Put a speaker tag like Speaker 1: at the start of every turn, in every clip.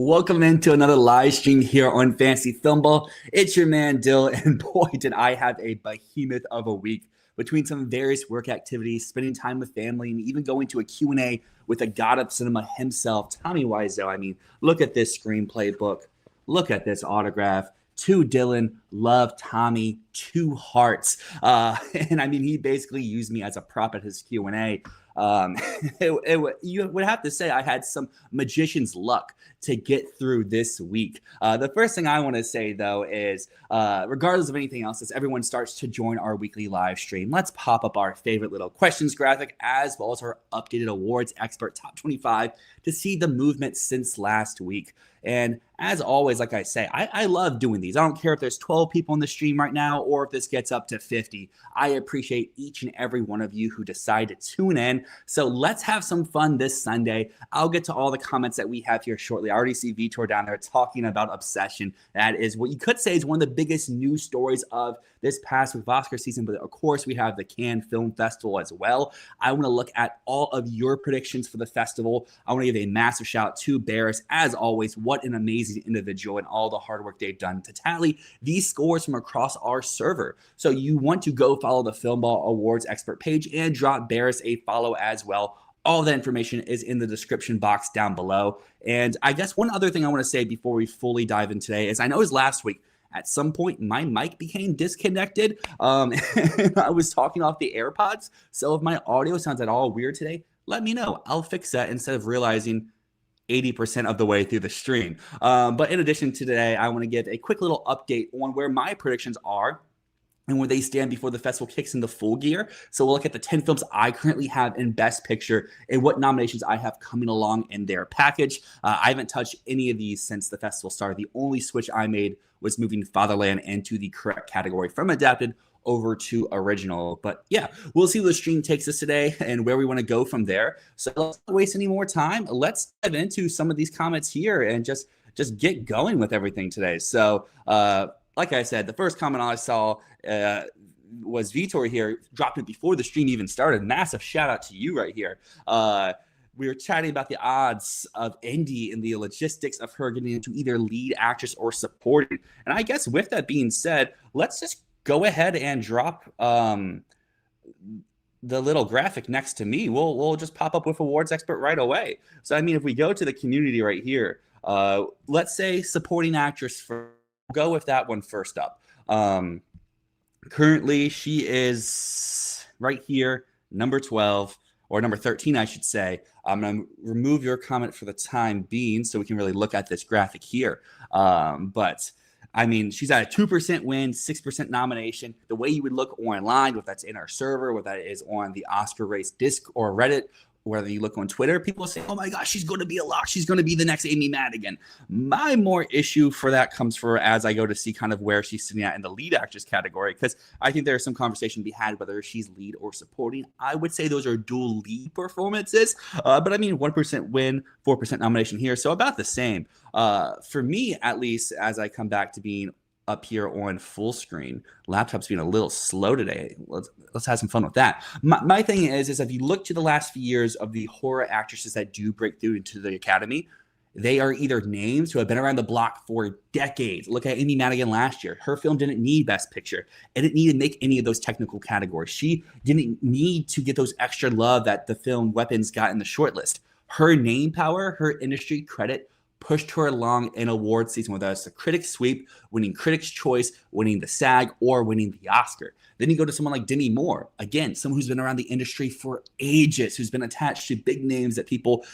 Speaker 1: Welcome into another live stream here on Fantasy Filmball. It's your man Dyl, and boy, did I have a behemoth of a week between some various work activities, spending time with family, and even going to a Q&A with a god of cinema himself, Tommy Wiseau. I mean, look at this screenplay book. Look at this autograph. To Dylan, love Tommy, two hearts. And I mean, he basically used me as a prop at his Q&A. You would have to say I had some magician's luck to get through this week. The first thing I want to say, though, is regardless of anything else, as everyone starts to join our weekly live stream, let's pop up our favorite little questions graphic as well as our updated awards expert top 25 to see the movement since last week. And as always, like I say, I love doing these. I don't care if there's 12 people in the stream right now or if this gets up to 50. I appreciate each and every one of you who decide to tune in. So let's have some fun this Sunday. I'll get to all the comments that we have here shortly. I already see Vitor down there talking about Obsession. That is what you could say is one of the biggest news stories of this past week of Oscar season. But of course, we have the Cannes Film Festival as well. I want to look at all of your predictions for the festival. I want to give a massive shout out to Barris. As always, what an amazing individual and all the hard work they've done to tally these scores from across our server. So you want to go follow the Filmball Awards expert page and drop Barris a follow as well. All that information is in the description box down below. And I guess one other thing I want to say before we fully dive in today is I know it was last week. At some point, my mic became disconnected. I was talking off the AirPods. So if my audio sounds at all weird today, let me know. I'll fix that instead of realizing 80% of the way through the stream. But in addition to today, I want to give a quick little update on where my predictions are and where they stand before the festival kicks into full gear. So we'll look at the 10 films I currently have in Best Picture and what nominations I have coming along in their package. I haven't touched any of these since the festival started. The only switch I made was moving Fatherland into the correct category from adapted over to original. But yeah, we'll see where the stream takes us today and where we want to go from there. So let's not waste any more time. Let's dive into some of these comments here and just get going with everything today. So like I said, the first comment I saw was Vitor here, dropped it before the stream even started. Massive shout out to you right here. We were chatting about the odds of Indy and the logistics of her getting into either lead actress or supporting. And I guess with that being said, let's just go ahead and drop the little graphic next to me. We'll just pop up with awards expert right away. So, I mean, if we go to the community right here, let's say supporting actress, we'll go with that one first up. Currently, she is right here, number 12. Or number 13, I should say. I'm going to remove your comment for the time being so we can really look at this graphic here. But, I mean, she's at a 2% win, 6% nomination. The way you would look online, whether that's in our server, whether that is on the Oscar Race Disc or Reddit, whether you look on Twitter, people say, oh my gosh, she's going to be a lock. She's going to be the next Amy Madigan. My more issue for that comes for as I go to see kind of where she's sitting at in the lead actress category, because I think there's some conversation to be had whether she's lead or supporting. I would say those are dual lead performances, but I mean 1% win, 4% nomination here, so about the same. For me, at least, as I come back to being up here on full screen. Laptop's being a little slow today. Let's have some fun with that. My thing is if you look to the last few years of the horror actresses that do break through into the Academy, they are either names who have been around the block for decades. Look at Amy Madigan last year. Her film didn't need Best Picture. It didn't need to make any of those technical categories. She didn't need to get those extra love that the film Weapons got in the shortlist. Her name power, her industry credit pushed her along in award season, whether it's the Critics' Sweep, winning Critics' Choice, winning the SAG, or winning the Oscar. Then you go to someone like Demi Moore, again, someone who's been around the industry for ages, who's been attached to big names that people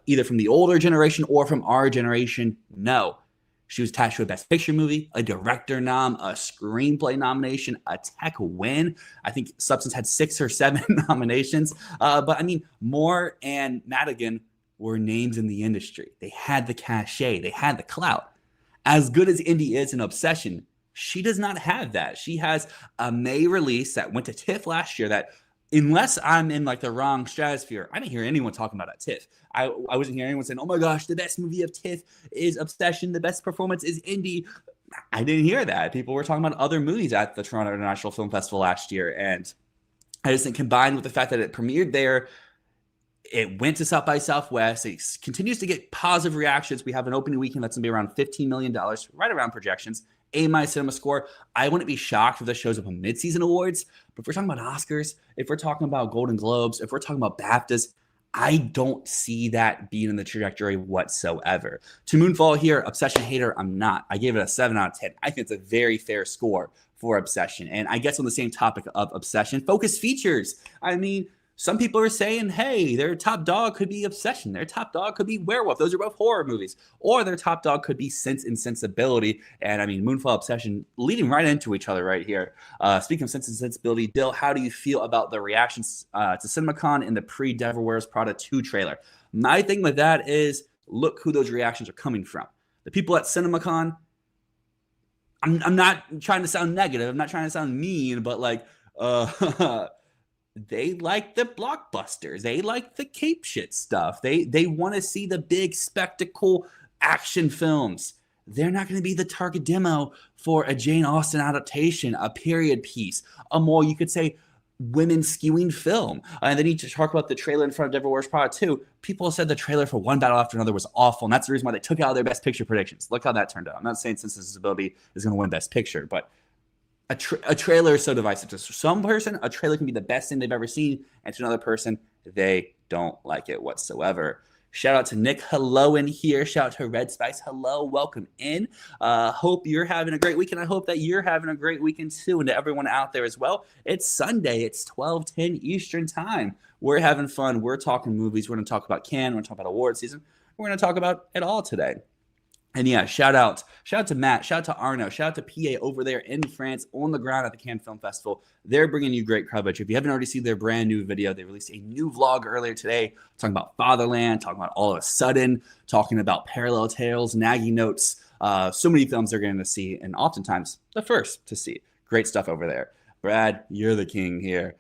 Speaker 1: either from the older generation or from our generation know. She was attached to a Best Picture movie, a director nom, a screenplay nomination, a tech win. I think Substance had 6 or 7 nominations. But I mean, Moore and Madigan were names in the industry. They had the cachet. They had the clout. As good as Indy is in Obsession, she does not have that. She has a May release that went to TIFF last year that, unless I'm in like the wrong stratosphere, I didn't hear anyone talking about at TIFF. I wasn't hearing anyone saying, oh my gosh, the best movie of TIFF is Obsession. The best performance is Indy. I didn't hear that. People were talking about other movies at the Toronto International Film Festival last year. And I just think combined with the fact that it premiered there, It went to South by Southwest. It continues to get positive reactions. We have an opening weekend that's going to be around $15 million, right around projections. A- cinema score. I wouldn't be shocked if this shows up on mid-season awards. But if we're talking about Oscars, if we're talking about Golden Globes, if we're talking about BAFTAs, I don't see that being in the trajectory whatsoever. To Moonfall here, Obsession hater, I'm not. I gave it a 7 out of 10. I think it's a very fair score for Obsession. And I guess on the same topic of Obsession, focus features. I mean, some people are saying, hey, their top dog could be Obsession. Their top dog could be Werewolf. Those are both horror movies. Or their top dog could be Sense and Sensibility. And I mean, Moonfall, Obsession leading right into each other right here. Speaking of Sense and Sensibility, Dyl, how do you feel about the reactions to CinemaCon in the pre-Devil Wears Prada 2 trailer? My thing with that is, look who those reactions are coming from. The people at CinemaCon, I'm not trying to sound negative. I'm not trying to sound mean, but like, they like the blockbusters. They like the cape shit stuff. They want to see the big spectacle action films. They're not going to be the target demo for a Jane Austen adaptation, a period piece, a more, you could say, women skewing film. And then you just talk about the trailer in front of Devil Wears Prada 2. People said the trailer for One Battle After Another was awful, and that's the reason why they took out their Best Picture predictions. Look how that turned out. I'm not saying Sense and Sensibility is going to win Best Picture, but a trailer is so divisive. To some person, a trailer can be the best thing they've ever seen, and to another person, they don't like it whatsoever. Shout out to Nick. Hello in here. Shout out to Red Spice. Hello. Welcome in. Hope you're having a great weekend. I hope that you're having a great weekend too. And to everyone out there as well, it's Sunday. It's 12:10 Eastern time. We're having fun. We're talking movies. We're going to talk about Cannes. We're going to talk about award season. We're going to talk about it all today. And yeah, shout out to Matt, shout out to Arno, shout out to PA over there in France on the ground at the Cannes Film Festival. They're bringing you great coverage. If you haven't already seen their brand new video, they released a new vlog earlier today talking about Fatherland, talking about All of a Sudden, talking about Parallel Tales, Nagging Notes, so many films they're going to see, and oftentimes the first to see. Great stuff over there. Brad, you're the king here.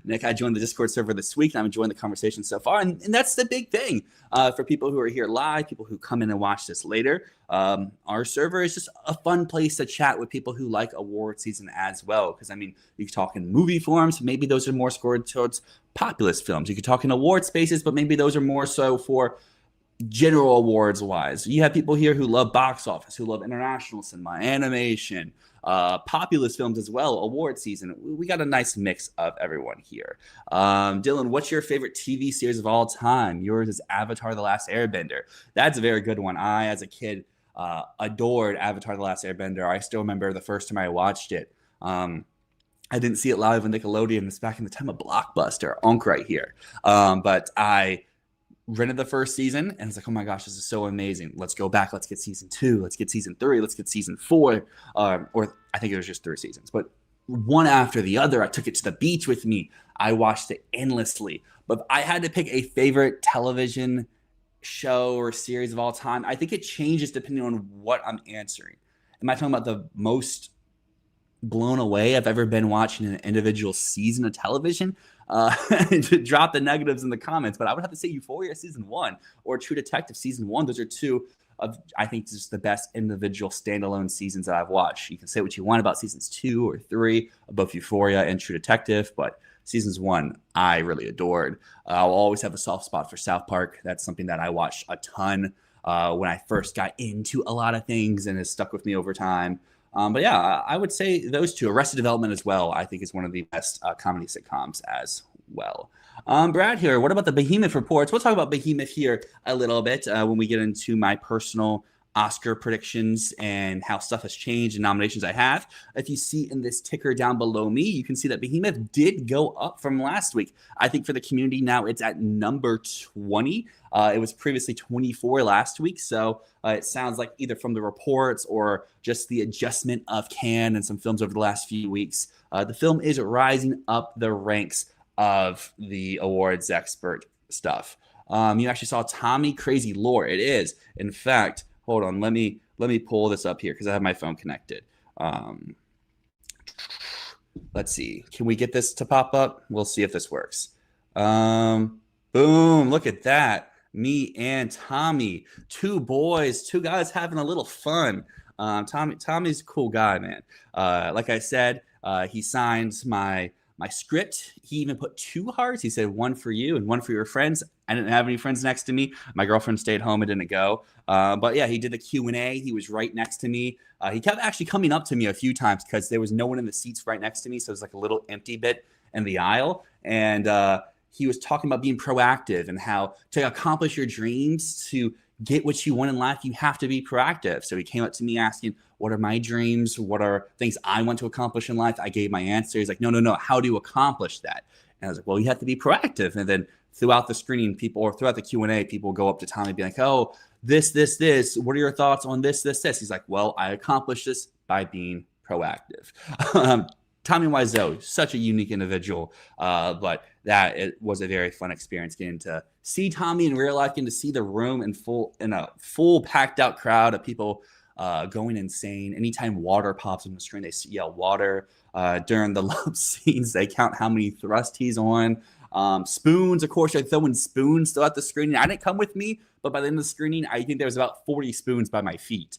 Speaker 1: Nick, I joined the Discord server this week, and I'm enjoying the conversation so far. And that's the big thing for people who are here live, people who come in and watch this later. Our server is just a fun place to chat with people who like award season as well. Because, I mean, you can talk in movie forums. Maybe those are more scored towards populist films. You could talk in award spaces, but maybe those are more so for general awards wise. You have people here who love box office, who love international cinema, animation, populist films as well, award season. We got a nice mix of everyone here. Dylan, what's your favorite TV series of all time? Yours is Avatar: The Last Airbender. That's a very good one. I, as a kid, adored Avatar: The Last Airbender. I still remember the first time I watched it. I didn't see it live on Nickelodeon. It's back in the time of Blockbuster, Onk right here. But I rented the first season and it's like, oh my gosh, this is so amazing. Let's go back. Let's get season 2. Let's get season 3. Let's get season 4. Or I think it was just 3 seasons, but one after the other. I took it to the beach with me. I watched it endlessly. But if I had to pick a favorite television show or series of all time, I think it changes depending on what I'm answering. Am I talking about the most blown away I've ever been watching an individual season of television? To drop the negatives in the comments, but I would have to say Euphoria season 1 or True Detective season 1. Those are two of, I think, just the best individual standalone seasons that I've watched. You can say what you want about seasons 2 or 3 of both Euphoria and True Detective, but seasons 1 I really adored. I'll always have a soft spot for South Park. That's something that I watched a ton when I first got into a lot of things and has stuck with me over time. But yeah, I would say those two. Arrested Development as well, I think, is one of the best comedy sitcoms as well. Brad here, what about the Behemoth reports? We'll talk about Behemoth here a little bit when we get into my personal Oscar predictions and how stuff has changed and nominations I have. If you see in this ticker down below me, you can see that Behemoth did go up from last week. I think for the community now it's at number 20. It was previously 24 last week. So it sounds like either from the reports or just the adjustment of Cannes and some films over the last few weeks, the film is rising up the ranks of the awards expert stuff. You actually saw Tommy Crazy Lore. It is, in fact, hold on. Let me pull this up here because I have my phone connected. Let's see. Can we get this to pop up? We'll see if this works. Boom. Look at that. Me and Tommy. 2 boys, 2 guys having a little fun. Tommy's a cool guy, man. Like I said, he signed my My script, he even put 2 hearts. He said 1 for you and 1 for your friends. I didn't have any friends next to me. My girlfriend stayed home and didn't go. But yeah, he did the Q&A. He was right next to me. He kept actually coming up to me a few times because there was no one in the seats right next to me. So it was like a little empty bit in the aisle. And he was talking about being proactive and how to accomplish your dreams, to get what you want in life, you have to be proactive. So he came up to me asking, what are my dreams? What are things I want to accomplish in life? I gave my answer. He's like, no. How do you accomplish that? And I was like, well, you have to be proactive. And then throughout the screening, people, or throughout the Q&A, people go up to Tommy and be like, oh, this. What are your thoughts on this? He's like, well, I accomplished this by being proactive. Tommy Wiseau, such a unique individual, but it was a very fun experience getting to see Tommy in real life, getting to see the room in a full packed out crowd of people going insane. Anytime water pops on the screen, they yell water. During the love scenes, they count how many thrusts he's on. Spoons, of course, they're throwing spoons throughout the screening. I didn't come with me, but by the end of the screening, I think there was about 40 spoons by my feet.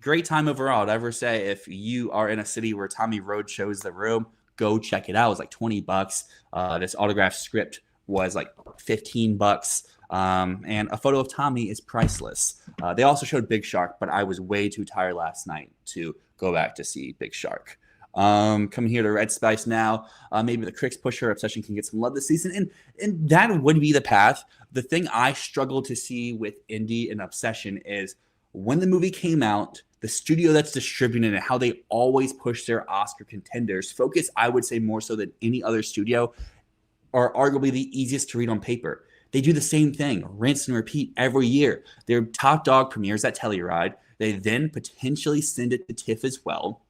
Speaker 1: Great time overall. I'd ever say if you are in a city where Tommy Rhodes shows the room, go check it out. It was like $20. This autographed script was like $15. And a photo of Tommy is priceless. They also showed Big Shark, but I was way too tired last night to go back to see Big Shark. Coming here to Red Spice now. Maybe the Critics Pusher Obsession can get some love this season. And that would be the path. The thing I struggle to see with Indy and Obsession is when the movie came out, the studio that's distributing it, how they always push their Oscar contenders, focus, I would say, more so than any other studio, are arguably the easiest to read on paper. They do the same thing, rinse and repeat every year. Their top dog premieres at Telluride. They then potentially send it to TIFF as well.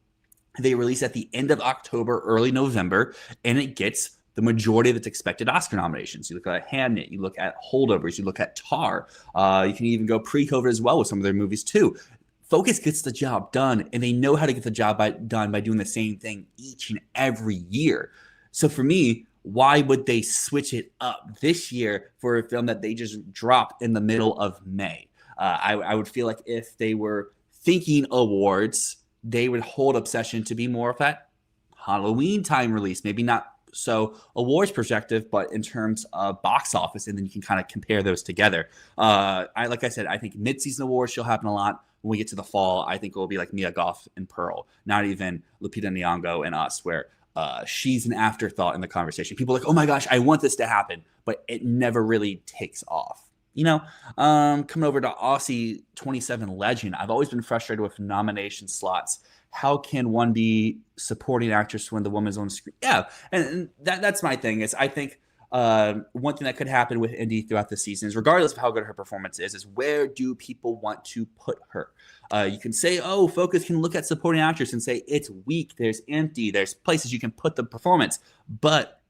Speaker 1: They release at the end of October, early November, and it gets the majority of its expected Oscar nominations. You look at Hamnet, you look at Holdovers, you look at Tar. You can even go pre-COVID as well with some of their movies too. Focus gets the job done, and they know how to get the job done by doing the same thing each and every year. So for me, why would they switch it up this year for a film that they just dropped in the middle of May? I would feel like if they were thinking awards, they would hold Obsession to be more of that Halloween time release. Maybe not so awards perspective, but in terms of box office, and then you can kind of compare those together. Like I said, I think mid-season awards should happen a lot. When we get to the fall, I think it will be like Mia Goth and Pearl, not even Lupita Nyong'o and Us, where she's an afterthought in the conversation. People are like, oh my gosh, I want this to happen, but it never really takes off. Coming over to Aussie 27 Legend, I've always been frustrated with nomination slots. How can one be supporting actress when the woman's on screen? Yeah, and that's my thing. Is I think one thing that could happen with Indy throughout the season is, regardless of how good her performance is where do people want to put her? You can say, oh, Focus can look at supporting actress and say it's weak, there's empty, there's places you can put the performance, but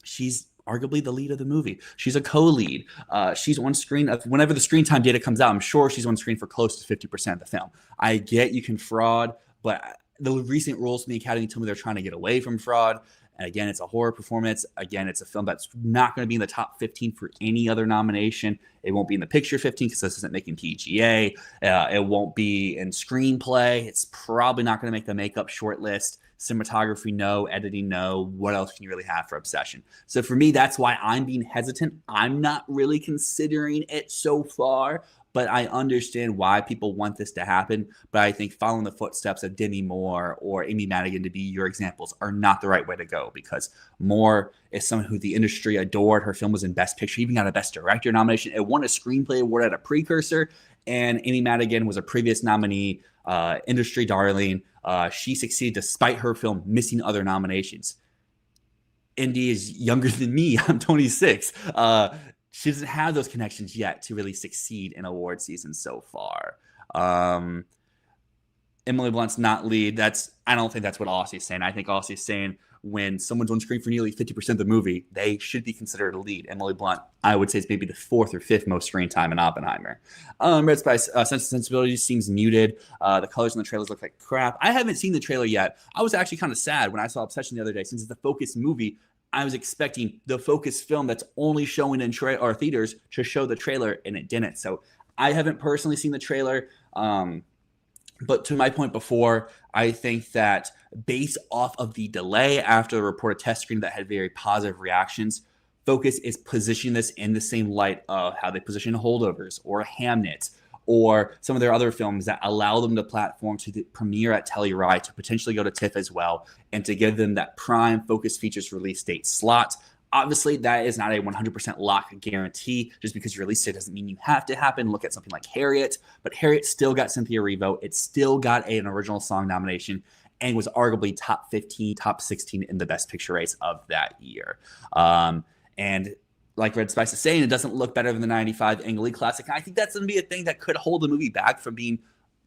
Speaker 1: she's arguably the lead of the movie. She's a co-lead. She's on screen. Whenever the screen time data comes out, I'm sure she's on screen for close to 50% of the film. I get you can fraud, but the recent rules from the Academy tell me they're trying to get away from fraud. And again, it's a horror performance. Again, it's a film that's not going to be in the top 15 for any other nomination. It won't be in the picture 15 because this isn't making PGA. It won't be in screenplay. It's probably not going to make the makeup shortlist. Cinematography, no. Editing, no. What else can you really have for Obsession? So for me, that's why I'm being hesitant. I'm not really considering it so far, but I understand why people want this to happen. But I think following the footsteps of Demi Moore or Amy Madigan to be your examples are not the right way to go, because Moore is someone who the industry adored. Her film was in Best Picture, even got a Best Director nomination. It won a Screenplay Award at a precursor. And Amy Madigan was a previous nominee, industry darling. She succeeded despite her film missing other nominations. Indy is younger than me. I'm 26. She doesn't have those connections yet to really succeed in award season so far. Emily Blunt's not lead. I don't think that's what Aussie's saying. I think Aussie's saying when someone's on screen for nearly 50% of the movie, they should be considered a lead. Emily Blunt, I would say, is maybe the 4th or 5th most screen time in Oppenheimer. Red Spice, Sense and Sensibility seems muted. The colors in the trailers look like crap. I haven't seen the trailer yet. I was actually kind of sad when I saw Obsession the other day. Since it's the Focus movie, I was expecting the Focus film that's only showing in theaters to show the trailer, and it didn't. So I haven't personally seen the trailer. But to my point before, I think that based off of the delay after the reported test screening that had very positive reactions, Focus is positioning this in the same light of how they position Holdovers or Hamnet or some of their other films that allow them the platform to premiere at Telluride, to potentially go to TIFF as well, and to give them that prime Focus Features release date slot. Obviously, that is not a 100% lock guarantee. Just because you release it doesn't mean you have to happen. Look at something like Harriet, but Harriet still got Cynthia Erivo. It still got an original song nomination and was arguably top 15, top 16 in the Best Picture race of that year. And like Red Spice is saying, it doesn't look better than the 95 Ang Lee Classic. And I think that's going to be a thing that could hold the movie back from being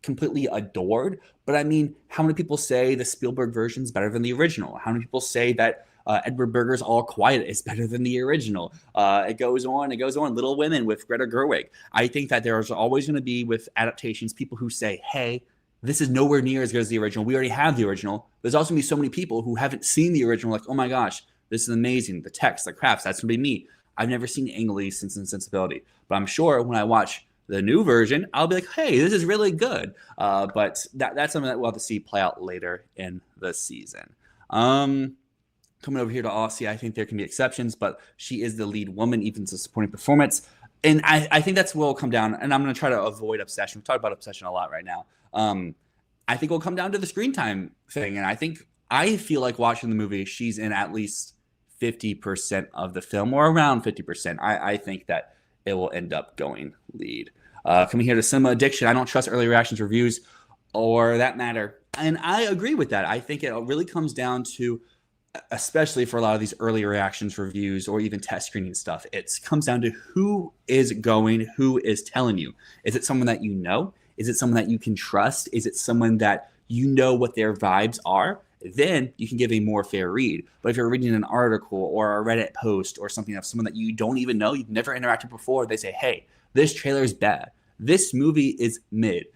Speaker 1: completely adored. But I mean, how many people say the Spielberg version is better than the original? How many people say that Edward Berger's All Quiet is better than the original? It goes on. Little Women with Greta Gerwig. I think that there's always going to be, with adaptations, people who say, hey, this is nowhere near as good as the original. We already have the original. There's also going to be so many people who haven't seen the original, like, oh my gosh, this is amazing. The text, the crafts, that's going to be me. I've never seen Ang Lee's Sense and Sensibility. But I'm sure when I watch the new version, I'll be like, hey, this is really good. But that's something that we'll have to see play out later in the season. Coming over here to Aussie, I think there can be exceptions, but she is the lead woman, even as a supporting performance. And I think that's what will come down. And I'm going to try to avoid obsession. We've talked about obsession a lot right now. I think it will come down to the screen time thing. And I feel like watching the movie, she's in at least 50% of the film, or around 50%. I think that it will end up going lead. Coming here to Cinema Addiction, I don't trust early reactions reviews or that matter. And I agree with that. I think it really comes down to, especially for a lot of these early reactions reviews or even test screening stuff, it comes down to who is going, who is telling you. Is it someone that you know? Is it someone that you can trust? Is it someone that you know what their vibes are? Then you can give a more fair read. But if you're reading an article or a Reddit post or something of someone that you don't even know, you've never interacted before, they say, hey, this trailer is bad. This movie is mid.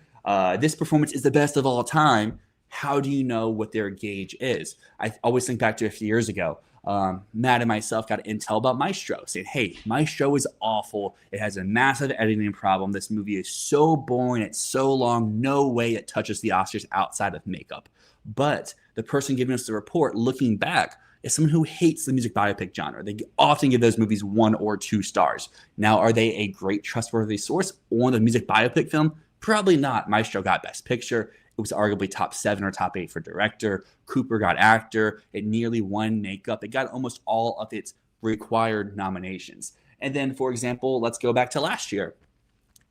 Speaker 1: This performance is the best of all time. How do you know what their gauge is? I always think back to a few years ago. Matt and myself got intel about Maestro, saying, hey, Maestro is awful. It has a massive editing problem. This movie is so boring. It's so long. No way it touches the Oscars outside of makeup. But the person giving us the report, looking back, is someone who hates the music biopic genre. They often give those movies 1 or 2 stars. Now, are they a great, trustworthy source on the music biopic film? Probably not. Maestro got Best Picture. It was arguably top 7 or top 8 for director. Cooper got actor. It nearly won makeup. It got almost all of its required nominations. And then, for example, let's go back to last year.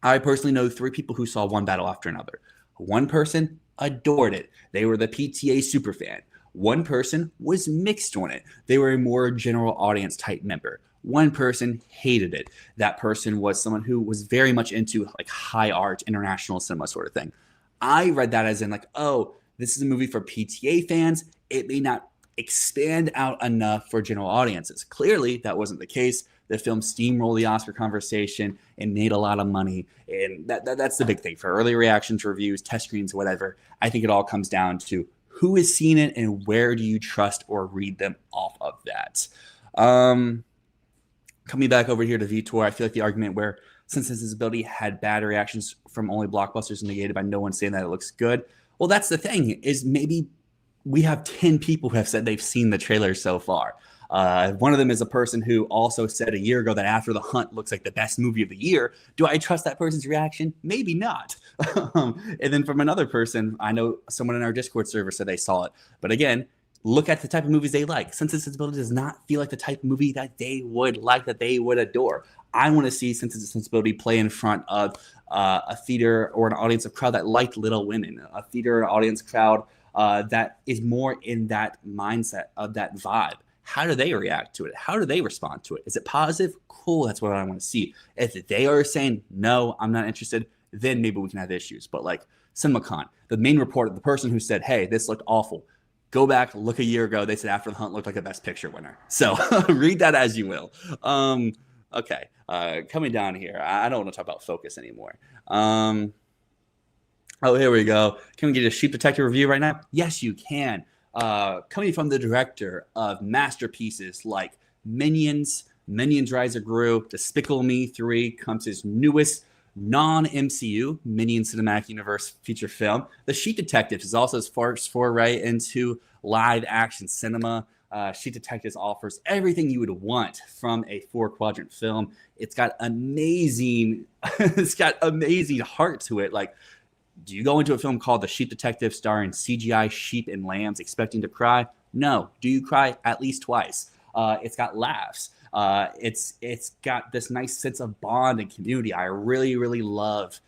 Speaker 1: I personally know 3 people who saw One Battle After Another. One person adored it. They were the PTA superfan. One person was mixed on it. They were a more general audience type member. One person hated it. That person was someone who was very much into like high art, international cinema sort of thing. I read that as in like, oh, this is a movie for PTA fans. It may not expand out enough for general audiences. Clearly, that wasn't the case. The film steamrolled the Oscar conversation and made a lot of money. And that's the big thing for early reactions, reviews, test screens, whatever. I think it all comes down to who has seen it and where do you trust or read them off of that. Coming back over here to Vitor, I feel like the argument where Sense and Sensibility had bad reactions from only blockbusters and negated by no one saying that it looks good. Well, that's the thing, is maybe we have 10 people who have said they've seen the trailer so far. One of them is a person who also said a year ago that After the Hunt looks like the best movie of the year. Do I trust that person's reaction? Maybe not. And then from another person, I know someone in our Discord server said they saw it. But again, look at the type of movies they like. Sense and Sensibility does not feel like the type of movie that they would like, that they would adore. I want to see Sense and Sensibility play in front of a theater or an audience of crowd that liked Little Women, a theater or audience crowd that is more in that mindset of that vibe. How do they react to it? How do they respond to it? Is it positive? Cool, that's what I want to see. If they are saying, no, I'm not interested, then maybe we can have issues. But like CinemaCon, the main report, the person who said, hey, this looked awful, go back, look a year ago, they said After the Hunt looked like a Best Picture winner. So read that as you will. Okay, coming down here, I don't want to talk about Focus anymore. Oh, here we go. Can we get a Sheep Detective review right now? Yes, you can. Coming from the director of masterpieces like Minions, Rise of Gru, Despicable Me 3, comes his newest non-MCU Minion Cinematic Universe feature film. The Sheep Detectives is also his first foray into live action cinema. Sheep Detectives offers everything you would want from a 4-quadrant film. It's got amazing heart to it. Like, do you go into a film called The Sheep Detective starring CGI sheep and lambs expecting to cry? No. Do you cry at least twice? It's got laughs. It's got this nice sense of bond and community. I really, really love.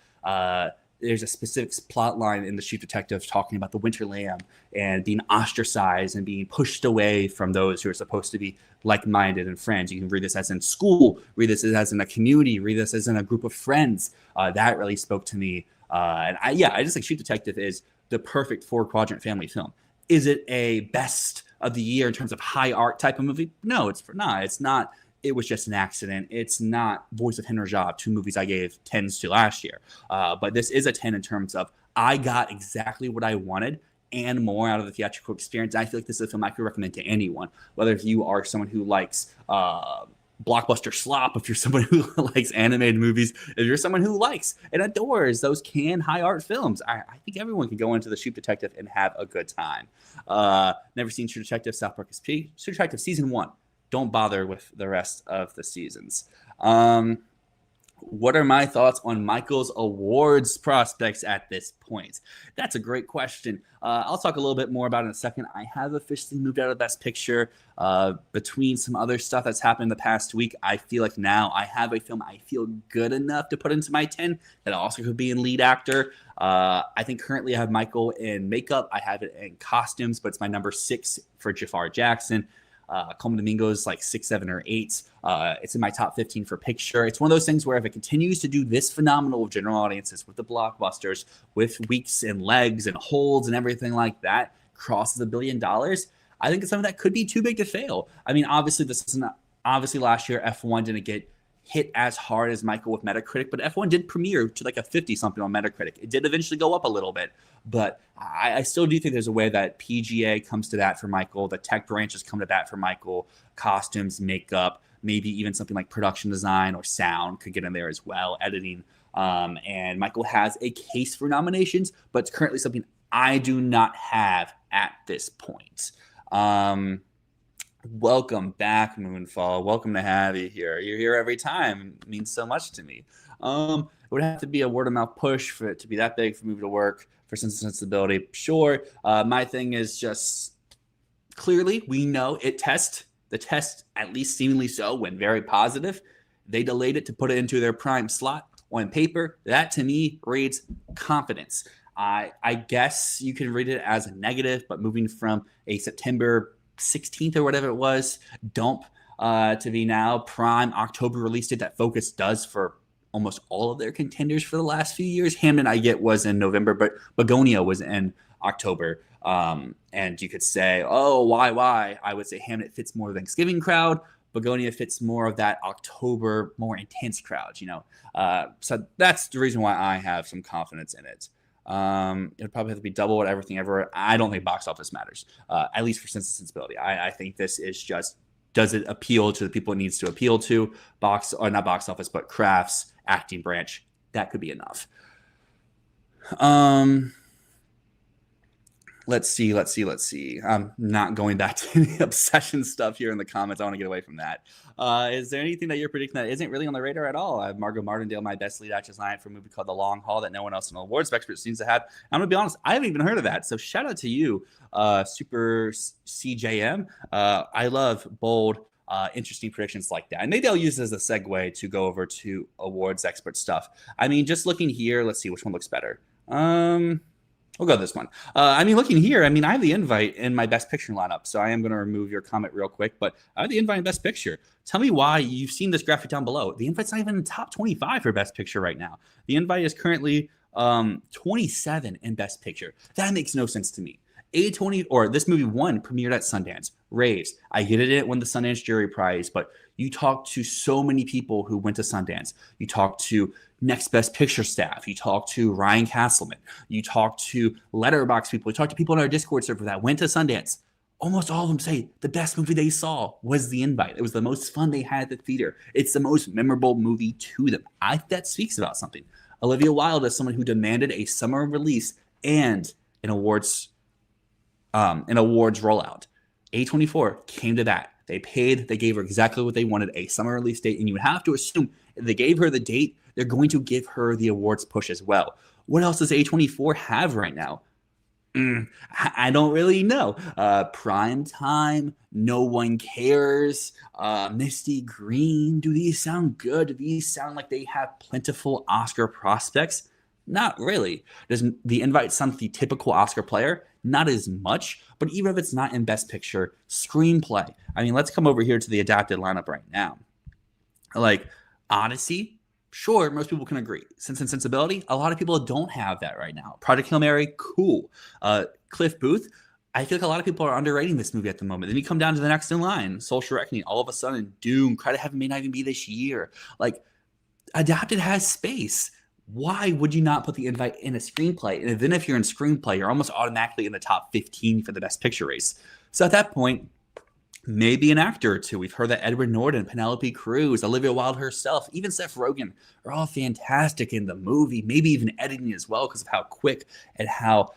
Speaker 1: There's a specific plot line in The Sheep Detective talking about the winter lamb and being ostracized and being pushed away from those who are supposed to be like-minded and friends. You can read this as in school, read this as in a community, read this as in a group of friends. That really spoke to me. I just think Sheep Detective is the perfect 4-quadrant family film. Is it a best of the year in terms of high art type of movie? No, it's not. It's not. It was just an accident. It's not Voice of Henry Job, 2 movies I gave 10s to last year. But this is a 10 in terms of I got exactly what I wanted and more out of the theatrical experience. I feel like this is a film I could recommend to anyone, whether if you are someone who likes blockbuster slop, if you're someone who likes animated movies, if you're someone who likes and adores those canned high art films, I think everyone can go into The Sheep Detective and have a good time. Never seen True Detective, South Park SP, True Detective Season 1. Don't bother with the rest of the seasons. What are my thoughts on Michael's awards prospects at this point? That's a great question. I'll talk a little bit more about it in a second. I have officially moved out of Best Picture. Between some other stuff that's happened in the past week, I feel like now I have a film I feel good enough to put into my 10 that also could be in lead actor. I think currently I have Michael in makeup. I have it in costumes, but it's my number 6 for Jafar Jackson. Coleman Domingo's like 6, 7, or 8. It's in my top 15 for picture. It's one of those things where if it continues to do this phenomenal with general audiences, with the blockbusters, with weeks and legs and holds and everything like that, crosses $1 billion, I think it's something that could be too big to fail. I mean, obviously last year F1 didn't get hit as hard as Michael with Metacritic, but F1 did premiere to like a 50 something on Metacritic. It did eventually go up a little bit, but I still do think there's a way that PGA comes to that for Michael. The tech branches come to that for Michael. Costumes, makeup, maybe even something like production design or sound could get in there as well, editing. And Michael has a case for nominations, but it's currently something I do not have at this point. Welcome back, Moonfall. Welcome to have you here. You're here every time. It means so much to me. It would have to be a word of mouth push for it to be that big for Move to Work, for Sense and Sensibility. Sure. My thing is just clearly we know the test, at least seemingly so, went very positive. They delayed it to put it into their prime slot on paper. That to me reads confidence. I guess you can read it as a negative, but moving from a September 16th or whatever it was dump to be now prime October release date that Focus does for almost all of their contenders for the last few years. Hamden, I get, was in November, but Begonia was in October. And you could say, oh, why? I would say Hamden fits more Thanksgiving crowd. Begonia fits more of that October, more intense crowd, So that's the reason why I have some confidence in it. It'll probably have to be double what everything ever. I don't think box office matters, at least for Sense and Sensibility. I think this is just, does it appeal to the people it needs to appeal to? Not box office, but crafts, acting branch. That could be enough. Let's see. I'm not going back to the obsession stuff here in the comments. I want to get away from that. Is there anything that you're predicting that isn't really on the radar at all? I have Margot Martindale, my best lead actress line for a movie called The Long Haul that no one else in the awards expert seems to have. I'm going to be honest, I haven't even heard of that. So shout out to you, Super CJM. I love bold, interesting predictions like that. And maybe I'll use it as a segue to go over to awards expert stuff. I mean, just looking here, let's see which one looks better. We'll go this one. Looking here, I have the invite in my Best Picture lineup, so I am going to remove your comment real quick, but I have the invite in Best Picture. Tell me why. You've seen this graphic down below. The invite's not even in the top 25 for Best Picture right now. The invite is currently 27 in Best Picture. That makes no sense to me. This movie premiered at Sundance, raves. I get it won the Sundance Jury Prize, but you talk to so many people who went to Sundance. You talk to Next Best Picture staff. You talk to Ryan Castleman. You talk to Letterboxd people. You talk to people in our Discord server that went to Sundance. almost all of them say the best movie they saw was The Invite. It was the most fun they had at the theater. It's the most memorable movie to them. I think that speaks about something. Olivia Wilde is someone who demanded a summer release and an awards rollout. A24 came to that. They paid. They gave her exactly what they wanted, a summer release date. And you have to assume if they gave her the date, they're going to give her the awards push as well. What else does A24 have right now? I don't really know. Prime Time, No One Cares, Misty Green. Do these sound good? Do these sound like they have plentiful Oscar prospects? Not really. Does The Invite sound like the typical Oscar player? Not as much, but even if it's not in Best Picture, screenplay. I mean, let's come over here to the adapted lineup right now. Like Odyssey, sure, most people can agree. Sense and Sensibility, a lot of people don't have that right now. Project Hail Mary, cool. Cliff Booth, I feel like a lot of people are underrating this movie at the moment. Then you come down to the next in line, Social Reckoning, all of a sudden, Doom, Cry to Heaven may not even be this year. Like, adapted has space. Why would you not put The Invite in a screenplay? And then if you're in screenplay, you're almost automatically in the top 15 for the Best Picture race. So at that point, maybe an actor or two. We've heard that Edward Norton, Penelope Cruz, Olivia Wilde herself, even Seth Rogen are all fantastic in the movie, maybe even editing as well because of how quick and how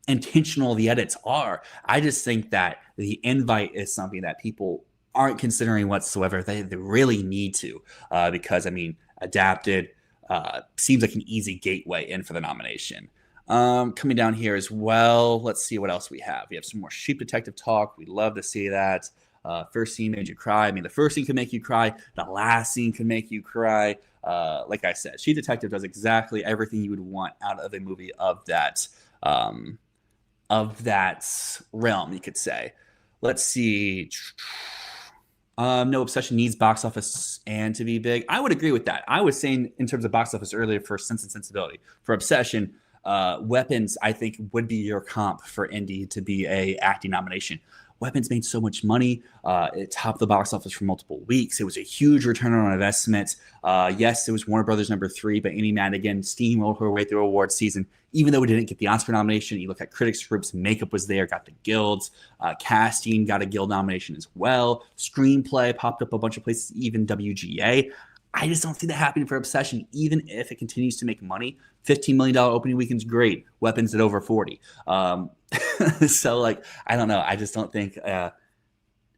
Speaker 1: intentional the edits are. I just think that The Invite is something that people aren't considering whatsoever. They really need to because, I mean, adapted seems like an easy gateway in for the nomination. Coming down here as well, let's see what else we have. We have some more Sheep Detective talk. We love to see that. First scene made you cry. I mean, the first scene can make you cry. The last scene can make you cry. Like I said, Sheep Detective does exactly everything you would want out of a movie of that realm, you could say. Let's see. No Obsession needs box office and to be big. I would agree with that. I was saying in terms of box office earlier for Sense and Sensibility. For Obsession, Weapons, I think, would be your comp for Indy to be a acting nomination. Weapons made so much money. It topped the box office for multiple weeks. It was a huge return on investment. Yes, it was Warner Brothers #3, but Amy Madigan steamrolled her way through awards season. Even though we didn't get the Oscar nomination, you look at critics groups, makeup was there, got the guilds. Casting got a guild nomination as well. Screenplay popped up a bunch of places, even WGA. I just don't see that happening for Obsession, even if it continues to make money. $15 million opening weekend's great. Weapons at over 40. So, like, I don't know. I just don't think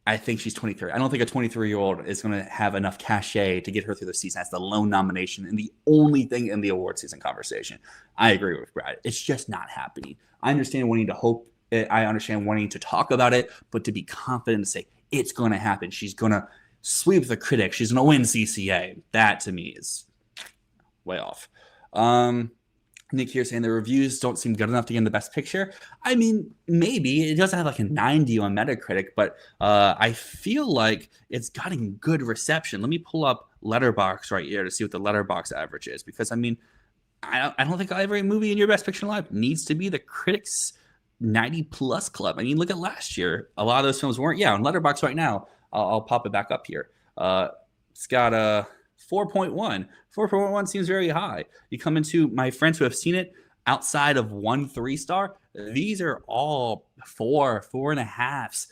Speaker 1: I think she's 23. I don't think a 23-year-old is going to have enough cachet to get her through the season. That's the lone nomination and the only thing in the award season conversation. I agree with Brad. It's just not happening. I understand wanting to hope it. I understand wanting to talk about it, but to be confident and say it's going to happen. She's going to sweep the critics. She's going to win CCA. That to me is way off. Nick here saying the reviews don't seem good enough to get in the Best Picture. I mean, maybe. It doesn't have like a 90 on Metacritic, but I feel like it's gotten good reception. Let me pull up Letterboxd right here to see what the Letterboxd average is, because I mean, I don't think every movie in your Best Picture lineup needs to be the critics 90 plus club. I mean, look at last year. A lot of those films weren't. Yeah, on Letterboxd right now, I'll pop it back up here. It's got a 4.1. 4.1 seems very high. You come into my friends who have seen it outside of 1 3-star. These are all 4.5s,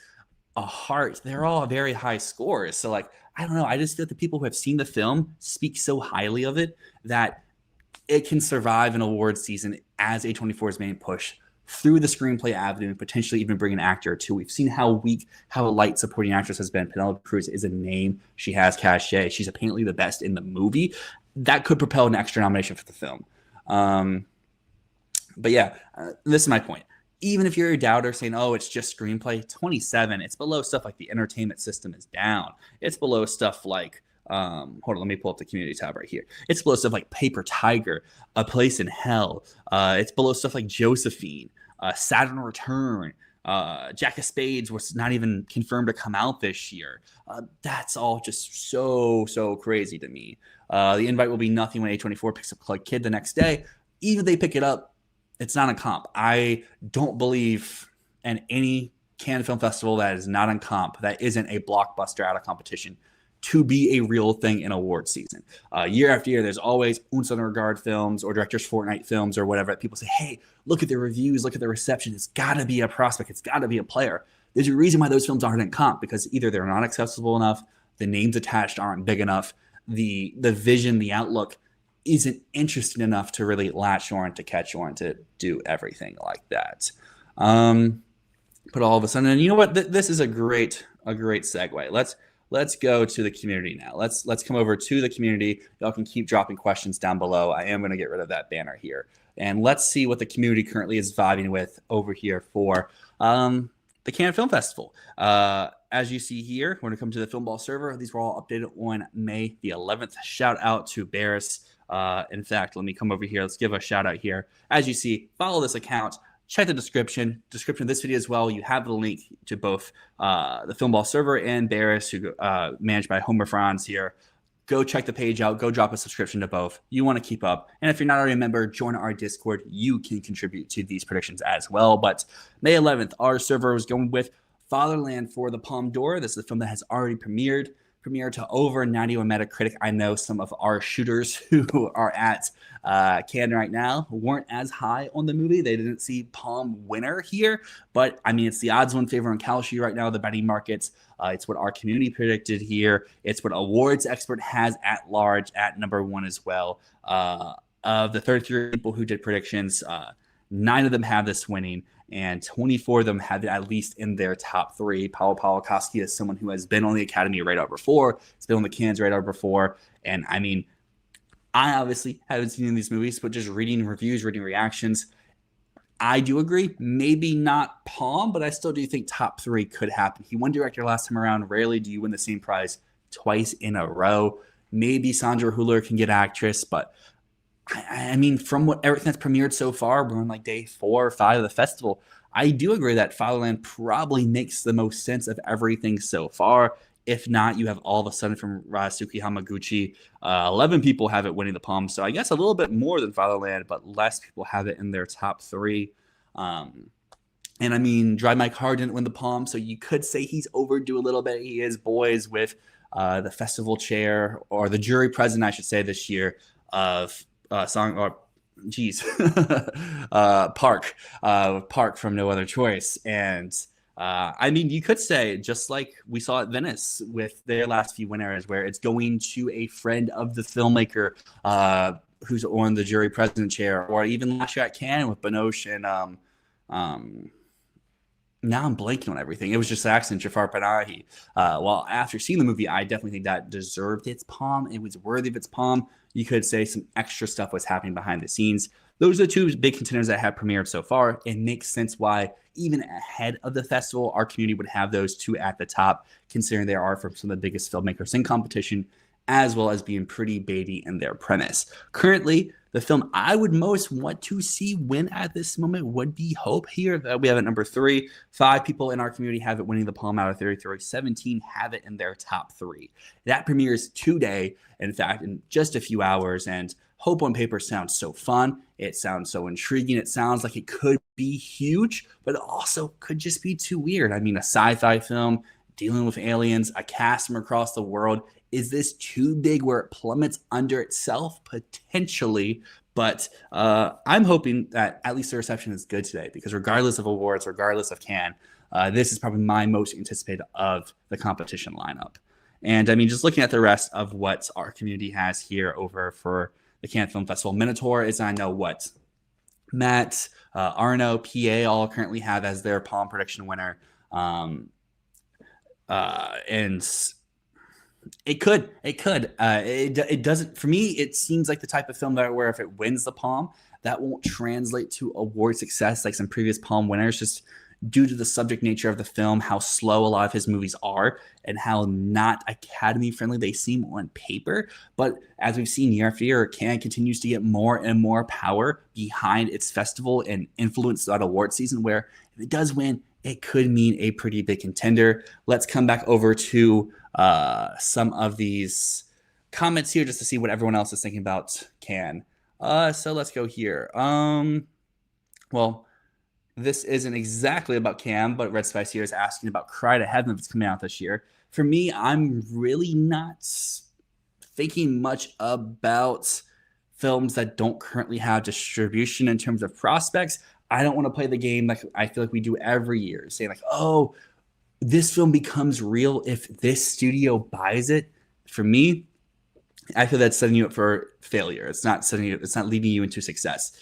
Speaker 1: a heart. They're all very high scores. So, like, I don't know. I just feel that the people who have seen the film speak so highly of it that it can survive an award season as A24's main push through the screenplay avenue and potentially even bring an actor or two. We've seen how light supporting actress has been. Penelope Cruz is a name. She has cachet. She's apparently the best in the movie. That could propel an extra nomination for the film. But yeah, this is my point. Even if you're a doubter saying, oh, it's just screenplay, 27, it's below stuff like the entertainment system is down. It's below stuff like, hold on, let me pull up the community tab right here. It's below stuff like Paper Tiger, A Place in Hell. It's below stuff like Josephine, Saturn Return. Jack of Spades was not even confirmed to come out this year. That's all just so crazy to me. The Invite will be nothing when A24 picks up Club Kid the next day. Even if they pick it up, it's not a comp. I don't believe in any Cannes Film Festival that is not on comp, that isn't a blockbuster out of competition, to be a real thing in award season. Year after year, there's always Uns on Regard films or Director's Fortnight films or whatever. People say, hey, look at the reviews, look at the reception. It's got to be a prospect. It's got to be a player. There's a reason why those films aren't in comp, because either they're not accessible enough, the names attached aren't big enough, the vision, the outlook isn't interesting enough to really latch on, to catch on, to do everything like that. But all of a sudden, and you know what? This is a great segue. Let's go to the community now. Let's come over to the community. Y'all can keep dropping questions down below. I am going to get rid of that banner here. And let's see what the community currently is vibing with over here for the Cannes Film Festival. As you see here, we're going to come to the FIlmball server. These were all updated on May the 11th. Shout out to Barris. In fact, let me come over here. Let's give a shout out here. As you see, follow this account. Check the description of this video as well. You have the link to both the FIlmball server and Barris, who managed by Homer Franz here. Go check the page out. Go drop a subscription to both. You want to keep up. And if you're not already a member, join our Discord. You can contribute to these predictions as well. But May 11th, our server was going with Fatherland for the Palme d'Or. This is a film that has already premiered to over 90 on Metacritic. I know some of our shooters who are at Cannes right now weren't as high on the movie. They didn't see Palme winner here, but I mean, it's the odds-on favor on Kalshi right now, the betting markets. It's what our community predicted here. It's what Awards Expert has at large at number one as well. Of the 33 people who did predictions, 9 of them have this winning, and 24 of them have it at least in their top 3. Paweł Pawlikowski is someone who has been on the Academy radar before. It's been on the Cannes radar before. And I mean, I obviously haven't seen these movies, but just reading reviews, reading reactions, I do agree. Maybe not Palme, but I still do think top 3 could happen. He won director last time around. Rarely do you win the same prize twice in a row. Maybe Sandra Hüller can get actress, but I mean, from what everything that's premiered so far, we're on like day 4 or 5 of the festival. I do agree that Fatherland probably makes the most sense of everything so far. If not, you have All of a Sudden from Ryosuke Hamaguchi. 11 people have it winning the Palme, so I guess a little bit more than Fatherland, but less people have it in their top 3. And I mean, Drive My Car didn't win the Palme, so you could say he's overdue a little bit. He is boys with the festival chair, or the jury president, I should say, this year of Park from No Other Choice. And I mean, you could say, just like we saw at Venice with their last few winners, where it's going to a friend of the filmmaker who's on the jury president chair, or even last year at Cannes with Binoche and now I'm blanking on everything. It was just accident, Jafar Panahi. Well, after seeing the movie, I definitely think that deserved its Palme. It was worthy of its Palme. You could say some extra stuff was happening behind the scenes. Those are the 2 big contenders that have premiered so far. It makes sense why, even ahead of the festival, our community would have those 2 at the top, considering they are from some of the biggest filmmakers in competition, as well as being pretty baity in their premise. Currently, the film I would most want to see win at this moment would be Hope here. We have at number 3. 5 people in our community have it winning the Palme out of 33. 17 have it in their top 3. That premieres today, in fact, in just a few hours. And Hope on paper sounds so fun. It sounds so intriguing. It sounds like it could be huge, but it also could just be too weird. I mean, a sci-fi film dealing with aliens, a cast from across the world. Is this too big where it plummets under itself? Potentially, but I'm hoping that at least the reception is good today, because regardless of awards, regardless of Cannes, this is probably my most anticipated of the competition lineup. And I mean, just looking at the rest of what our community has here over for the Cannes Film Festival, Minotaur is, I know what Matt, Arno, PA all currently have as their Palme prediction winner. And it could. It doesn't. For me, it seems like the type of film that where if it wins the Palme, that won't translate to award success like some previous Palme winners, just due to the subject nature of the film, how slow a lot of his movies are, and how not Academy friendly they seem on paper. But as we've seen year after year, Cannes continues to get more and more power behind its festival and influence that award season, where if it does win, it could mean a pretty big contender. Let's come back over to some of these comments here just to see what everyone else is thinking about Cannes. So let's go here. Well, this isn't exactly about Cam, but Red Spicy is asking about Cry to Heaven if it's coming out this year. For me, I'm really not thinking much about films that don't currently have distribution in terms of prospects. I don't want to play the game like I feel like we do every year, saying like, oh, this film becomes real if this studio buys it. For me, I feel that's setting you up for failure. It's not setting you. It's not leading you into success.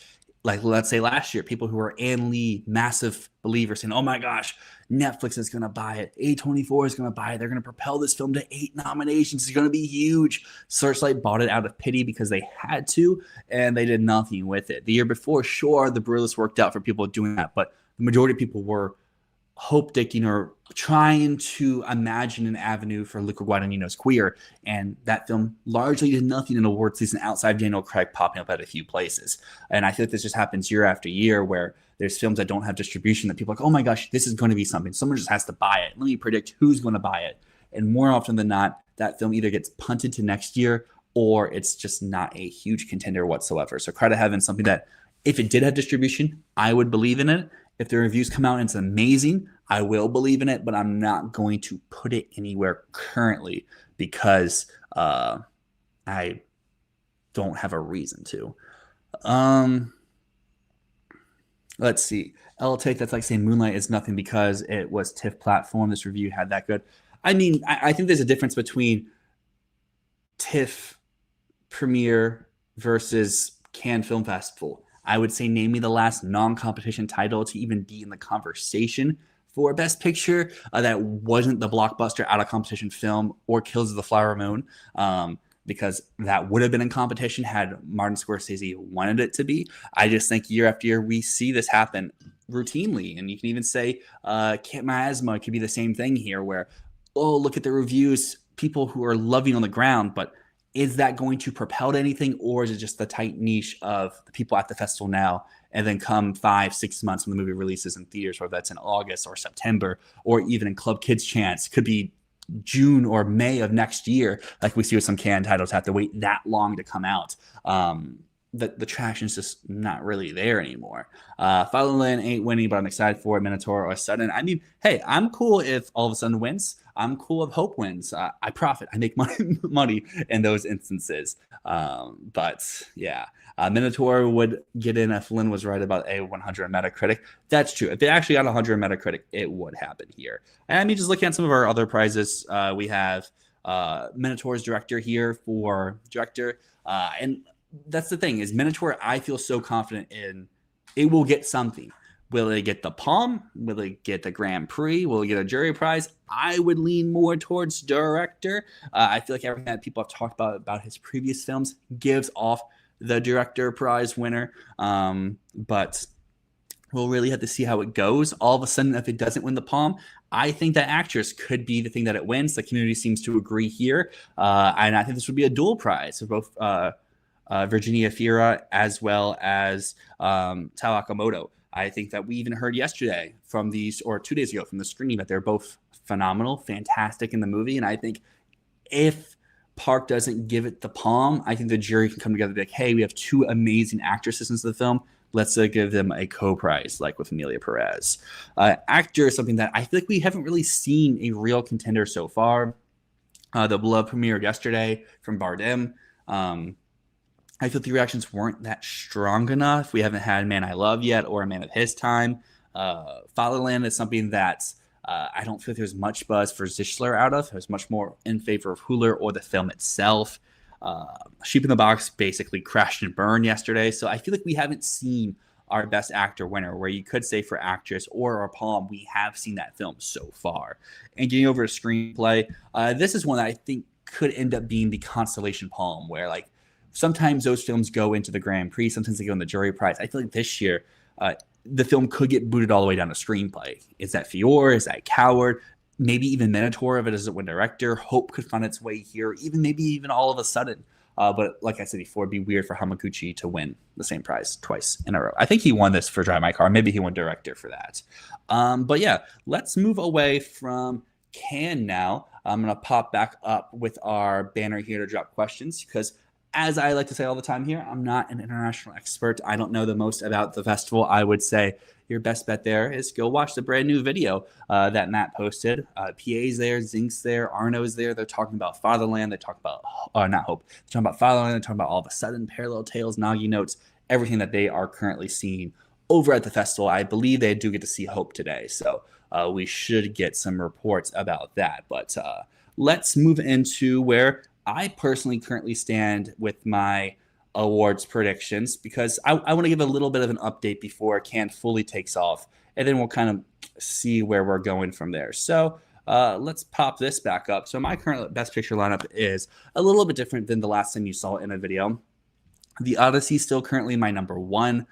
Speaker 1: Like let's say last year, people who were Ann Lee massive believers saying, "Oh my gosh, Netflix is going to buy it. A24 is going to buy it. They're going to propel this film to 8 nominations. It's going to be huge." Searchlight bought it out of pity because they had to, and they did nothing with it. The year before, sure, the Brilliant worked out for people doing that, but the majority of people were hope dicking or trying to imagine an avenue for Luca Guadagnino's Queer, and that film largely did nothing in award season outside of Daniel Craig popping up at a few places. And I feel like this just happens year after year where there's films that don't have distribution that people are like, oh my gosh, this is going to be something. Someone just has to buy it. Let me predict who's going to buy it. And more often than not, that film either gets punted to next year or it's just not a huge contender whatsoever. So Cry to Heaven, something that if it did have distribution, I would believe in it. If the reviews come out and it's amazing, I will believe in it, but I'm not going to put it anywhere currently because I don't have a reason to. Let's see. I'll take that's like saying Moonlight is nothing because it was TIFF platform. This review had that good. I mean, I think there's a difference between TIFF premiere versus Cannes Film Festival. I would say name me the last non-competition title to even be in the conversation for Best Picture that wasn't the blockbuster out of competition film or Kills of the Flower Moon, because that would have been in competition had Martin Scorsese wanted it to be. I just think year after year we see this happen routinely, and you can even say Can't Miasma could be the same thing here where, oh, look at the reviews, people who are loving on the ground, but is that going to propel to anything, or is it just the tight niche of the people at the festival now, and then come 5-6 months when the movie releases in theaters, whether that's in August or September, or even in Club Kids Chance, could be June or May of next year, like we see with some Cannes titles have to wait that long to come out. The traction is just not really there anymore. Fatherland ain't winning, but I'm excited for it. Minotaur or Sudden. I mean, hey, I'm cool if All of a Sudden wins. I'm cool if Hope wins. I profit. I make money in those instances. But yeah, Minotaur would get in if Lynn was right about a 100 Metacritic. That's true. If they actually got 100 Metacritic, it would happen here. And I mean, just looking at some of our other prizes, we have Minotaur's director here for director. And that's the thing is Minotaur, I feel so confident in it will get something. Will it get the Palm? Will it get the Grand Prix? Will it get a jury prize? I would lean more towards director. I feel like everything that people have talked about his previous films gives off the director prize winner. But we'll really have to see how it goes. All of a sudden, if it doesn't win the Palm, I think that actress could be the thing that it wins. The community seems to agree here. And I think this would be a dual prize for both Virginia Fira as well as Tao Akamoto. I think that we even heard yesterday from these, or 2 days ago from the screening, that they're both phenomenal, fantastic in the movie. And I think if Park doesn't give it the Palm, I think the jury can come together and be like, hey, we have two amazing actresses in the film. Let's give them a co-prize, like with Amelia Perez. Actor is something that I feel like we haven't really seen a real contender so far. The Blood premiered yesterday from Bardem. I feel the reactions weren't that strong enough. We haven't had Man I Love yet or A Man of His Time. Fatherland is something that I don't feel there's much buzz for Zischler out of. It was much more in favor of Huller or the film itself. Sheep in the Box basically crashed and burned yesterday. So I feel like we haven't seen our best actor winner, where you could say for actress or our Palm, we have seen that film so far. And getting over to screenplay, this is one that I think could end up being the consolation Palm, where like sometimes those films go into the Grand Prix, sometimes they go in the jury prize. I feel like this year, the film could get booted all the way down to screenplay. Is that Fior? Is that Coward? Maybe even Minotaur if it doesn't win director. Hope could find its way here, maybe even All of a Sudden. But like I said before, it'd be weird for Hamaguchi to win the same prize twice in a row. I think he won this for Drive My Car. Maybe he won director for that. But yeah, let's move away from Cannes now. I'm going to pop back up with our banner here to drop questions, because as I like to say all the time here, I'm not an international expert. I don't know the most about the festival. I would say your best bet there is go watch the brand new video that Matt posted. PA's there, Zink's there, Arno's there. They're talking about Fatherland. They talk about, not Hope. They're talking about Fatherland. They're talking about All of a Sudden, Parallel Tales, Nagi Notes, everything that they are currently seeing over at the festival. I believe they do get to see Hope today. So we should get some reports about that. But let's move into where I personally currently stand with my awards predictions, because I want to give a little bit of an update before Cannes fully takes off, and then we'll kind of see where we're going from there. So let's pop this back up. So my current Best Picture lineup is a little bit different than the last time you saw it in a video. The Odyssey is still currently my number one.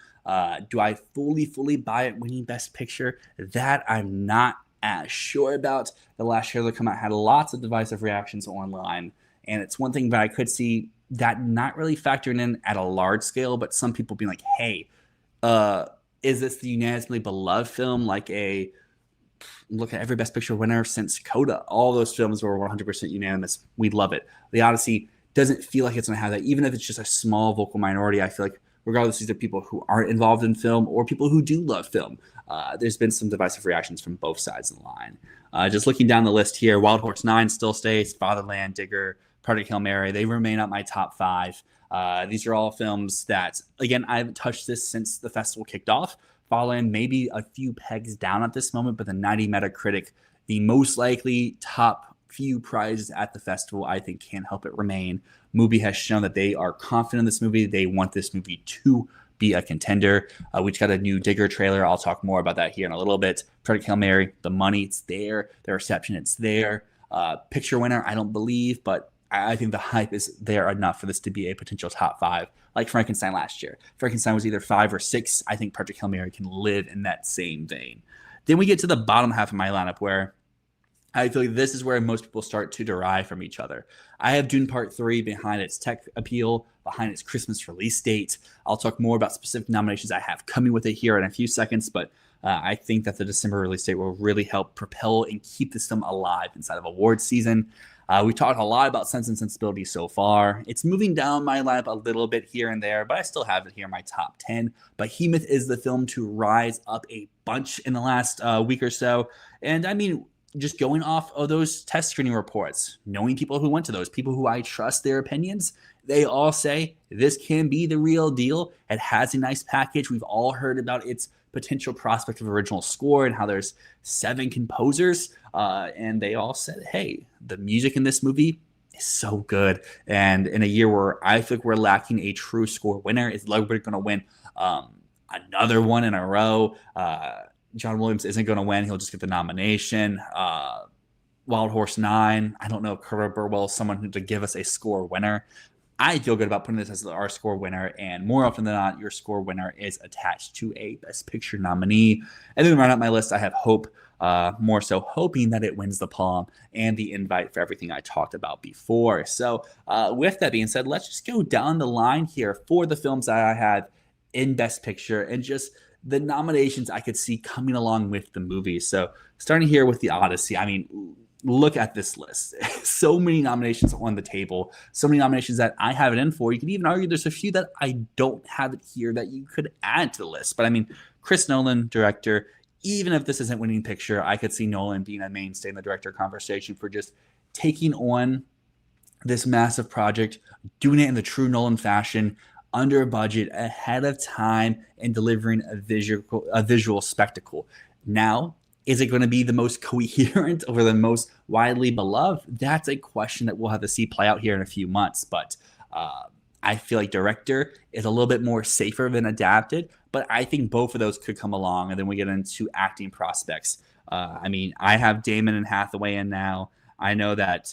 Speaker 1: Do I fully buy it winning Best Picture? That I'm not as sure about. The last trailer come out had lots of divisive reactions online. And it's one thing that I could see that not really factoring in at a large scale, but some people being like, hey, is this the unanimously beloved film? Like look at every Best Picture winner since Coda. All those films were 100% unanimous. We love it. The Odyssey doesn't feel like it's going to have that. Even if it's just a small vocal minority, I feel like regardless, these are people who aren't involved in film or people who do love film. There's been some divisive reactions from both sides of the line. Just looking down the list here, Wild Horse 9 still stays, Fatherland, Digger, Project Hail Mary, they remain at my top five. These are all films that, again, I haven't touched this since the festival kicked off. Fatherland maybe a few pegs down at this moment, but the 90 Metacritic, the most likely top few prizes at the festival, I think can't help it remain. Movie has shown that they are confident in this movie. They want this movie to be a contender. We just got a new Digger trailer. I'll talk more about that here in a little bit. Project Hail Mary, the money, it's there. The reception, it's there. Picture winner, I don't believe, but I think the hype is there enough for this to be a potential top five, like Frankenstein last year. Frankenstein was either 5 or 6. I think Project Hail Mary can live in that same vein. Then we get to the bottom half of my lineup where I feel like this is where most people start to derive from each other. I have Dune Part 3 behind its tech appeal, behind its Christmas release date. I'll talk more about specific nominations I have coming with it here in a few seconds, but I think that the December release date will really help propel and keep this film alive inside of awards season. We talked a lot about Sense and Sensibility so far. It's moving down my lineup a little bit here and there, but I still have it here in my top 10. Behemoth is the film to rise up a bunch in the last week or so. And I mean, just going off of those test screening reports, knowing people who went to those, people who I trust their opinions, they all say this can be the real deal. It has a nice package. We've all heard about its potential prospect of original score and how there's 7 composers. And they all said, hey, the music in this movie is so good. And in a year where I think we're lacking a true score winner, is Ludwig going to win another one in a row? John Williams isn't going to win. He'll just get the nomination. Wild Horse 9, I don't know if Carter Burwell is someone to give us a score winner. I feel good about putting this as our score winner, and more often than not, your score winner is attached to a Best Picture nominee. And then round out my list, I have Hope, more so hoping that it wins the Palm and the invite for everything I talked about before. So with that being said, let's just go down the line here for the films that I have in Best Picture and just the nominations I could see coming along with the movie. So starting here with The Odyssey, I mean, look at this list. So many nominations on the table, so many nominations that I have it in for. You could even argue there's a few that I don't have it here that you could add to the list. But I mean, Chris Nolan, director, even if this isn't winning picture, I could see Nolan being a mainstay in the director conversation for just taking on this massive project, doing it in the true Nolan fashion, under a budget, ahead of time, and delivering a visual spectacle. Now, is it going to be the most coherent or the most widely beloved? That's a question that we'll have to see play out here in a few months. But I feel like director is a little bit more safer than adapted. But I think both of those could come along. And then we get into acting prospects. I mean, I have Damon and Hathaway in now. I know that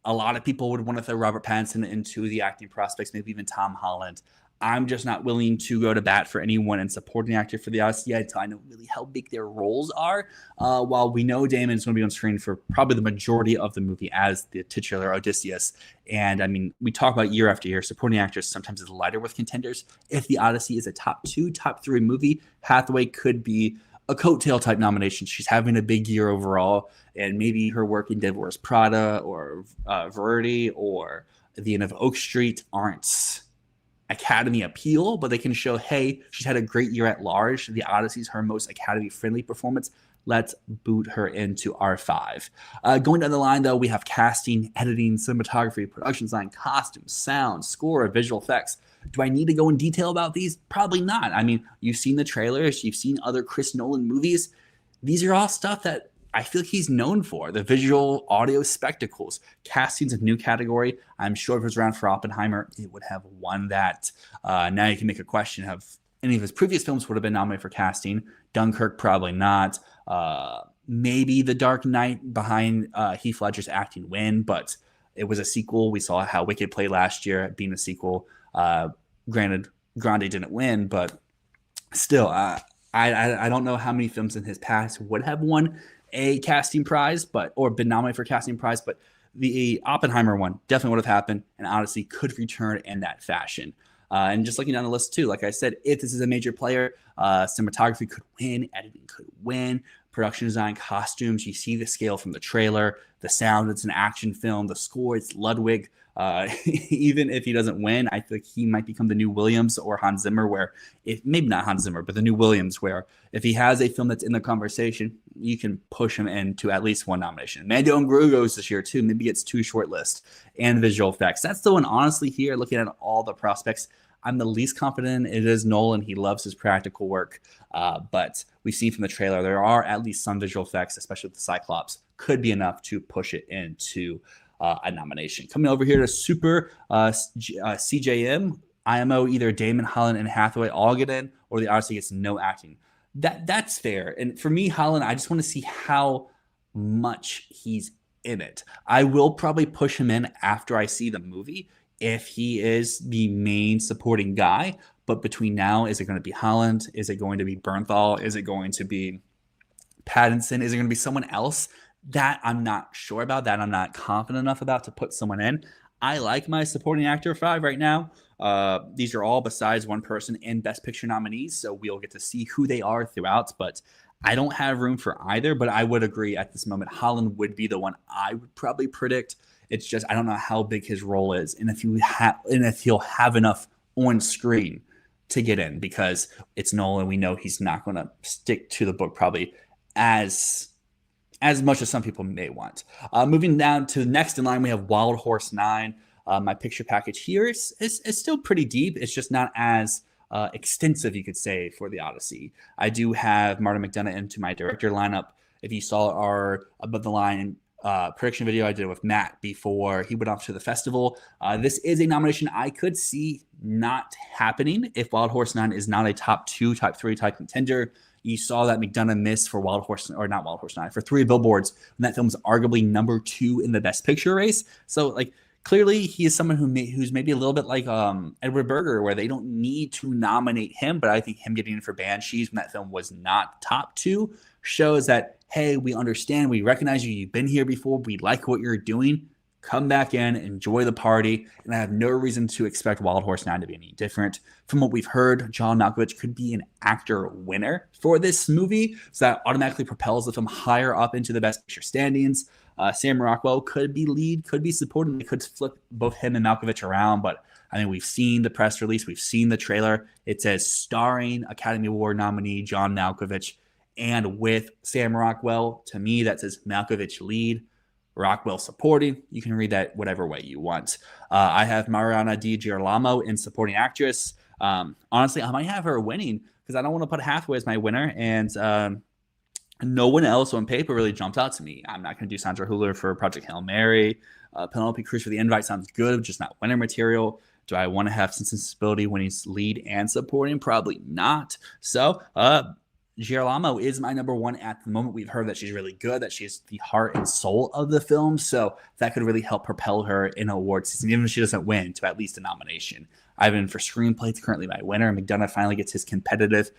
Speaker 1: a lot of people would want to throw Robert Pattinson into the acting prospects, maybe even Tom Holland. I'm just not willing to go to bat for anyone and supporting actor for the Odyssey until I know really how big their roles are. While we know Damon is going to be on screen for probably the majority of the movie as the titular Odysseus. And I mean, we talk about year after year, supporting actors sometimes is lighter with contenders. If the Odyssey is a top 2, top 3 movie, Hathaway could be a coattail type nomination. She's having a big year overall, and maybe her work in Devil Wears Prada or Verity or The End of Oak Street aren't Academy appeal, but they can show, hey, she's had a great year at large. The Odyssey's her most Academy-friendly performance. Let's boot her into R5. Going down the line, though, we have casting, editing, cinematography, production design, costumes, sound, score, visual effects. Do I need to go in detail about these? Probably not. I mean, you've seen the trailers. You've seen other Chris Nolan movies. These are all stuff that I feel like he's known for. The visual audio spectacles. Casting's a new category. I'm sure if it was around for Oppenheimer, it would have won that. Now you can make a question of any of his previous films would have been nominated for casting. Dunkirk, probably not. Maybe The Dark Knight behind Heath Ledger's acting win, but it was a sequel. We saw how Wicked played last year being a sequel. Granted, Grande didn't win, but still, I don't know how many films in his past would have won a casting prize, or been nominated for a casting prize, but the Oppenheimer one definitely would have happened, and Odyssey could return in that fashion. And just looking down the list too, like I said, if this is a major player, cinematography could win, editing could win, production design, costumes. You see the scale from the trailer, the sound. It's an action film. The score, it's Ludwig. Even if he doesn't win, I think he might become the new Williams or Hans Zimmer, where if maybe not Hans Zimmer, but the new Williams, where if he has a film that's in the conversation, you can push him into at least one nomination. Mando and Gru goes this year too. Maybe gets 2 short lists and visual effects. That's the one, honestly, here, looking at all the prospects, I'm the least confident. It is Nolan. He loves his practical work. But we've seen from the trailer, there are at least some visual effects, especially with the Cyclops, could be enough to push it into a nomination. Coming over here to Super CJM, IMO, either Damon, Holland, and Hathaway all get in, or the Odyssey gets no acting. That's fair. And for me, Holland, I just want to see how much he's in it. I will probably push him in after I see the movie if he is the main supporting guy. But between now, is it going to be Holland? Is it going to be Bernthal? Is it going to be Pattinson? Is it going to be someone else? That I'm not sure about. That I'm not confident enough about to put someone in. I like my supporting actor 5 right now. These are all besides one person in Best Picture nominees, so we'll get to see who they are throughout. But I don't have room for either, but I would agree at this moment Holland would be the one I would probably predict. It's just I don't know how big his role is, and if he'll have enough on screen to get in, because it's Nolan. We know he's not going to stick to the book probably as much as some people may want. Moving down to the next in line, we have Wild Horse 9. My picture package here is still pretty deep. It's just not as extensive, you could say, for the Odyssey. I do have Martin McDonagh into my director lineup. If you saw our Above the Line prediction video I did with Matt before he went off to the festival, this is a nomination I could see not happening if Wild Horse 9 is not a top 2, top 3 type contender. You saw that McDonagh miss for Wild Horse, or not Wild Horse 9, for 3 Billboards, when that film's arguably number 2 in the Best Picture race. So, like, clearly he is someone who's maybe a little bit like Edward Berger, where they don't need to nominate him, but I think him getting in for Banshees when that film was not top 2 shows that, hey, we understand, we recognize you, you've been here before, we like what you're doing, come back in, enjoy the party, and I have no reason to expect Wild Horse 9 to be any different. From what we've heard, John Malkovich could be an actor winner for this movie, so that automatically propels the film higher up into the Best Picture standings. Sam Rockwell could be lead, could be supporting, they could flip both him and Malkovich around, but I mean, we've seen the press release, we've seen the trailer. It says starring Academy Award nominee John Malkovich, and with Sam Rockwell. To me, that says Malkovich lead, Rockwell supporting. You can read that whatever way you want. I have Mariana Di Girolamo in supporting actress. Honestly, I might have her winning because I don't want to put Hathaway as my winner, and no one else on paper really jumped out to me. I'm not going to do Sandra Hüller for Project Hail Mary. Penelope Cruz for The Invite sounds good, just not winner material. Do I want to have Sense and Sensibility when he's lead and supporting? Probably not. So, Girolamo is my number 1 at the moment. We've heard that she's really good, that she's the heart and soul of the film. So that could really help propel her in award season, even if she doesn't win, to at least a nomination. Ivan for screenplay, it's currently my winner. McDonagh finally gets his competitive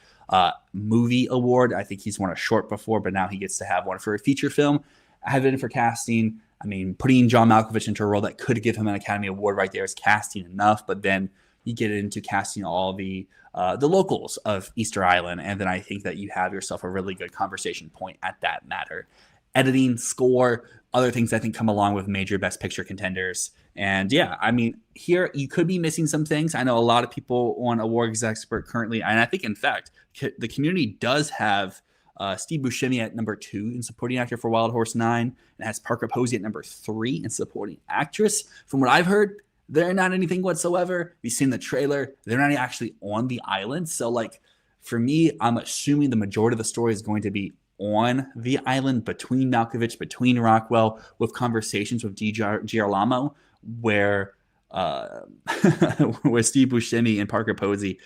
Speaker 1: movie award. I think he's won a short before, but now he gets to have one for a feature film. Ivan for casting. I mean, putting John Malkovich into a role that could give him an Academy Award right there is casting enough, but then you get into casting all the locals of Easter Island, and then I think that you have yourself a really good conversation point at that matter. Editing, score, other things I think come along with major Best Picture contenders. And yeah, I mean, here you could be missing some things. I know a lot of people on Awards Expert currently, and I think in fact the community does have Steve Buscemi at number 2 in supporting actor for Wild Horse 9, and has Parker Posey at number 3 in supporting actress. From what I've heard, they're not anything whatsoever. We've seen the trailer; they're not actually on the island. So like for me, I'm assuming the majority of the story is going to be on the island between Malkovich, between Rockwell, with conversations with Girolamo, where where Steve Buscemi and Parker Posey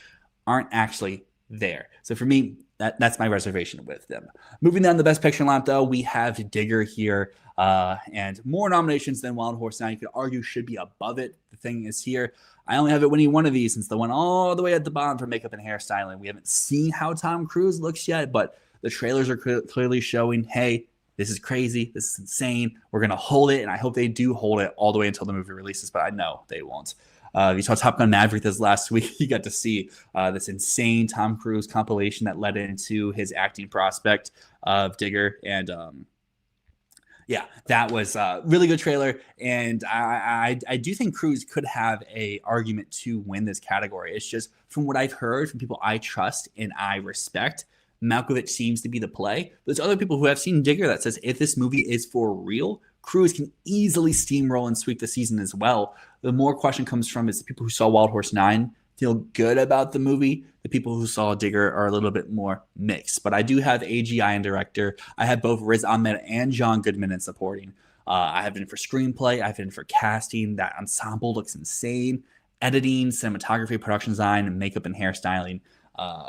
Speaker 1: aren't actually there. So for me, that's my reservation with them. Moving down the Best Picture lineup, though, we have Digger here, and more nominations than Wild Horse 9. You could argue should be above it. The thing is here, I only have it winning one of these since the one all the way at the bottom for makeup and hairstyling. We haven't seen how Tom Cruise looks yet, but the trailers are clearly showing, hey, this is crazy. This is insane. We're going to hold it, and I hope they do hold it all the way until the movie releases, but I know they won't. You saw Top Gun Maverick this last week. You got to see this insane Tom Cruise compilation that led into his acting prospect of Digger. And yeah, that was a really good trailer. And I do think Cruise could have a argument to win this category. It's just from what I've heard from people I trust and I respect, Malkovich seems to be the play. There's other people who have seen Digger that says if this movie is for real, Cruise can easily steamroll and sweep the season as well. The more question comes from is the people who saw Wild Horse 9 feel good about the movie. The people who saw Digger are a little bit more mixed. But I do have AGI and director. I have both Riz Ahmed and John Goodman in supporting. I have been for screenplay. I've been for casting. That ensemble looks insane. Editing, cinematography, production design, makeup, and hairstyling.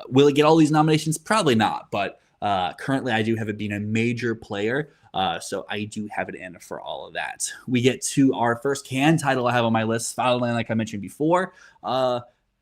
Speaker 1: Will it get all these nominations? Probably not, but currently I do have it being a major player, so I do have it in for all of that. We get to our first Cannes title I have on my list, Fatherland, like I mentioned before.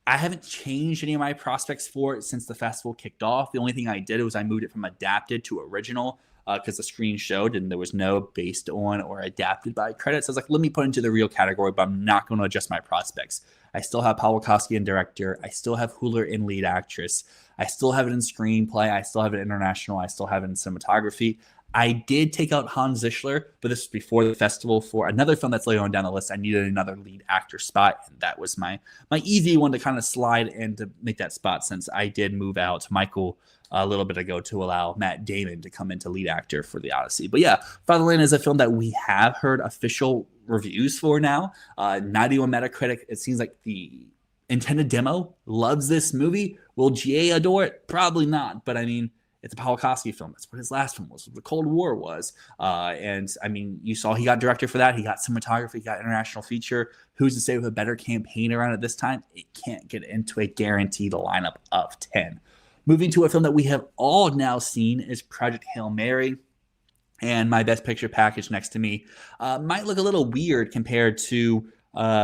Speaker 1: I haven't changed any of my prospects for it since the festival kicked off. The only thing I did was I moved it from adapted to original because the screen showed and there was no based on or adapted by credits. So I was like, let me put it into the real category, but I'm not going to adjust my prospects. I still have Paul Wachowski in director. I still have Huller in lead actress. I still have it in screenplay. I still have it in international. I still have it in cinematography. I did take out Hans Zischler, but this was before the festival for another film that's later on down the list. I needed another lead actor spot, and that was my easy one to kind of slide in to make that spot since I did move out Michael a little bit ago to allow Matt Damon to come into lead actor for The Odyssey. But yeah, Fatherland is a film that we have heard official reviews for now. 91 Metacritic. It seems like the intended demo loves this movie. Will GA adore it? Probably not. But I mean, it's a Paul Wachowski film. That's what his last film was. The Cold War was. And I mean, you saw he got director for that. He got cinematography. He got international feature. Who's to say with a better campaign around it this time, it can't get into a guaranteed lineup of 10. Moving to a film that we have all now seen is Project Hail Mary. And my Best Picture package next to me might look a little weird compared to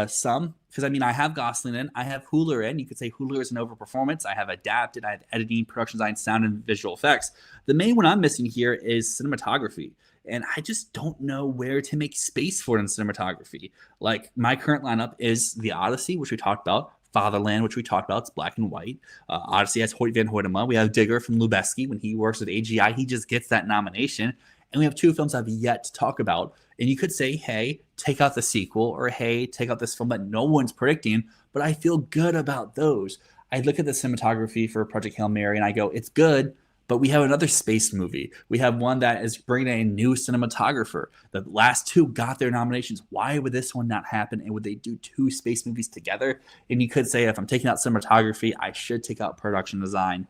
Speaker 1: some. Because, I mean, I have Gosling in, I have Huller in. You could say Huller is an overperformance. I have adapted, I have editing, production design, sound, and visual effects. The main one I'm missing here is cinematography. And I just don't know where to make space for it in cinematography. Like, my current lineup is The Odyssey, which we talked about. Fatherland, which we talked about, it's black and white. Odyssey has Hoyt Van Hoytema. We have Digger from Lubeski. When he works with AGI, he just gets that nomination. And we have two films I've yet to talk about. And you could say, hey, take out the sequel, or hey, take out this film that no one's predicting. But I feel good about those. I look at the cinematography for Project Hail Mary and I go, it's good, but we have another space movie. We have one that is bringing a new cinematographer. The last two got their nominations. Why would this one not happen? And would they do two space movies together? And you could say, if I'm taking out cinematography, I should take out production design,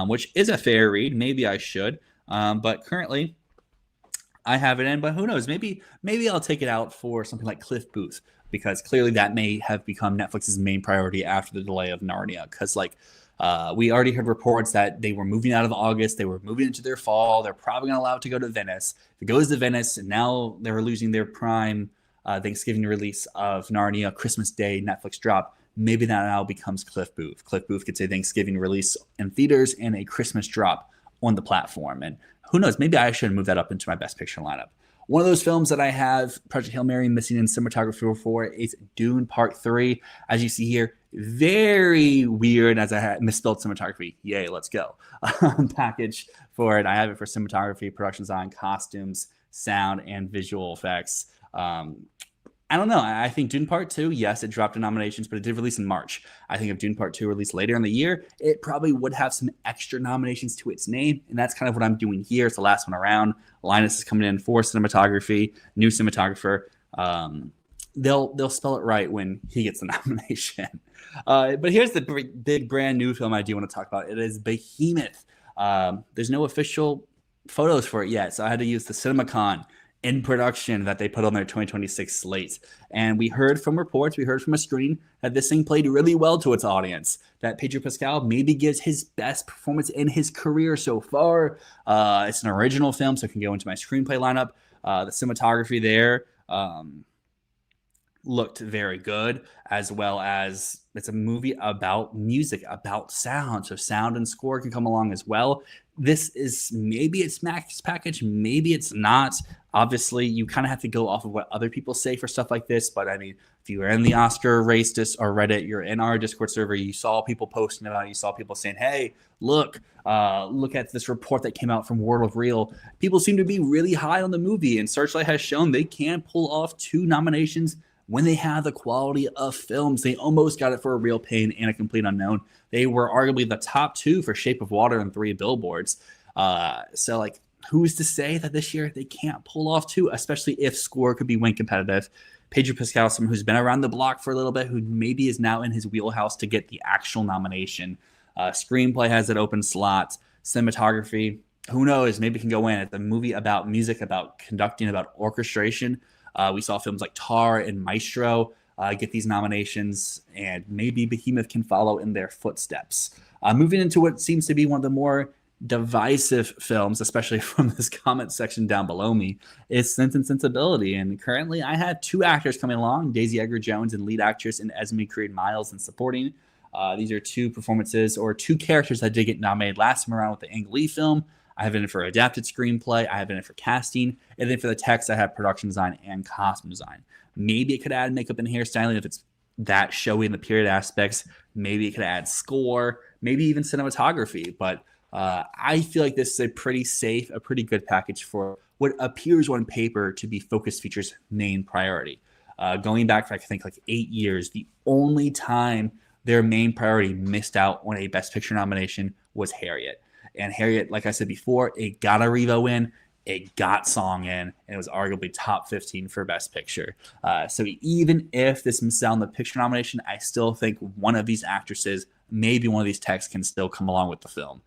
Speaker 1: which is a fair read. Maybe I should. But currently, I have it in, but who knows? Maybe I'll take it out for something like Cliff Booth, because clearly that may have become Netflix's main priority after the delay of Narnia. Because we already heard reports that they were moving out of August, they were moving into their fall. They're probably going to allow it to go to Venice. If it goes to Venice, and now they're losing their prime Thanksgiving release of Narnia, Christmas Day, Netflix drop. Maybe that now becomes Cliff Booth. Cliff Booth could say Thanksgiving release in theaters and a Christmas drop on the platform. And who knows, maybe I should move that up into my Best Picture lineup. One of those films that I have Project Hail Mary missing in cinematography for is Dune Part 3. As you see here, very weird, as I had misspelled cinematography. Yay, let's go. Package for it. I have it for cinematography, production design, costumes, sound and visual effects. I don't know. I think Dune Part 2, yes, it dropped in nominations, but it did release in March. I think if Dune Part 2 released later in the year, it probably would have some extra nominations to its name, and that's kind of what I'm doing here. It's the last one around. Linus is coming in for cinematography, new cinematographer. They'll spell it right when he gets the nomination. But here's the big brand new film I do want to talk about. It is Behemoth. There's no official photos for it yet, so I had to use the CinemaCon in production that they put on their 2026 slate. And we heard from reports, we heard from a screen that this thing played really well to its audience, that Pedro Pascal maybe gives his best performance in his career so far. It's an original film, so it can go into my screenplay lineup. The cinematography there looked very good, as well as it's a movie about music, about sound. So sound and score can come along as well. This is maybe it's Max package, maybe it's not. Obviously, you kind of have to go off of what other people say for stuff like this. But I mean, if you were in the Oscar race or Reddit, you're in our Discord server, you saw people posting about it, you saw people saying, hey, look at this report that came out from World of Real. People seem to be really high on the movie, and Searchlight has shown they can pull off 2 nominations when they have the quality of films. They almost got it for A Real Pain and A Complete Unknown. They were arguably the top 2 for Shape of Water and 3 Billboards. So like, who's to say that this year they can't pull off 2, especially if score could be win competitive. Pedro Pascal, someone who's been around the block for a little bit, who maybe is now in his wheelhouse to get the actual nomination. Screenplay has an open slot. Cinematography, who knows, maybe can go in. It's a movie about music, about conducting, about orchestration. We saw films like Tar and Maestro get these nominations, and maybe Behemoth can follow in their footsteps. Moving into what seems to be one of the more divisive films, especially from this comment section down below me, is Sense and Sensibility. And currently I have 2 actors coming along, Daisy Edgar-Jones and lead actress, and Esme Creed-Miles in supporting. These are 2 performances, or 2 characters that did get nominated last time around with the Ang Lee film. I have it in for adapted screenplay, I have it in for casting, and then for the text, I have production design and costume design. Maybe it could add makeup and hairstyling if it's that showy in the period aspects. Maybe it could add score, maybe even cinematography. But I feel like this is a pretty safe, a pretty good package for what appears on paper to be Focus Features' main priority. Going back for, I think, like 8 years, the only time their main priority missed out on a Best Picture nomination was Harriet. And Harriet, like I said before, it got a Revo in, it got song in, and it was arguably top 15 for Best Picture. So even if this misses out on the picture nomination, I still think one of these actresses, maybe one of these texts, can still come along with the film.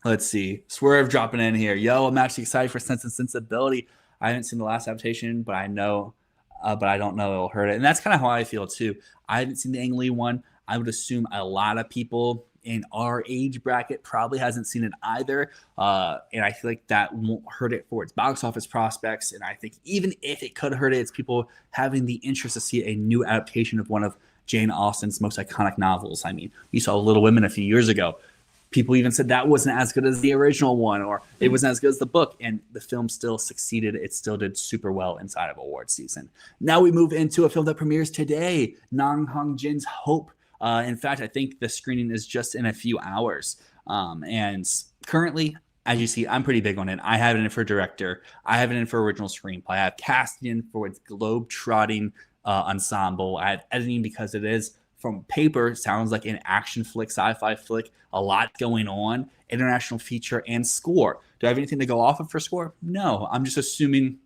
Speaker 1: Let's see. Swerve dropping in here. Yo, I'm actually excited for Sense and Sensibility. I haven't seen the last adaptation, but I know, but I don't know it'll hurt it. And that's kind of how I feel too. I haven't seen the Ang Lee one. I would assume a lot of people in our age bracket probably hasn't seen it either. And I feel like that won't hurt it for its box office prospects. And I think even if it could hurt it, it's people having the interest to see a new adaptation of one of Jane Austen's most iconic novels. I mean, we saw Little Women a few years ago. People even said that wasn't as good as the original one, or it wasn't as good as the book, and the film still succeeded. It still did super well inside of awards season. Now we move into a film that premieres today, Nang Hong Jin's Hope. In fact, I think the screening is just in a few hours. And currently, as you see, I'm pretty big on it. I have it in for director. I have it in for original screenplay. I have casting in for its globe-trotting ensemble. I have editing because it is, from paper, sounds like an action flick, sci-fi flick, a lot going on, international feature, and score. Do I have anything to go off of for score? No. I'm just assuming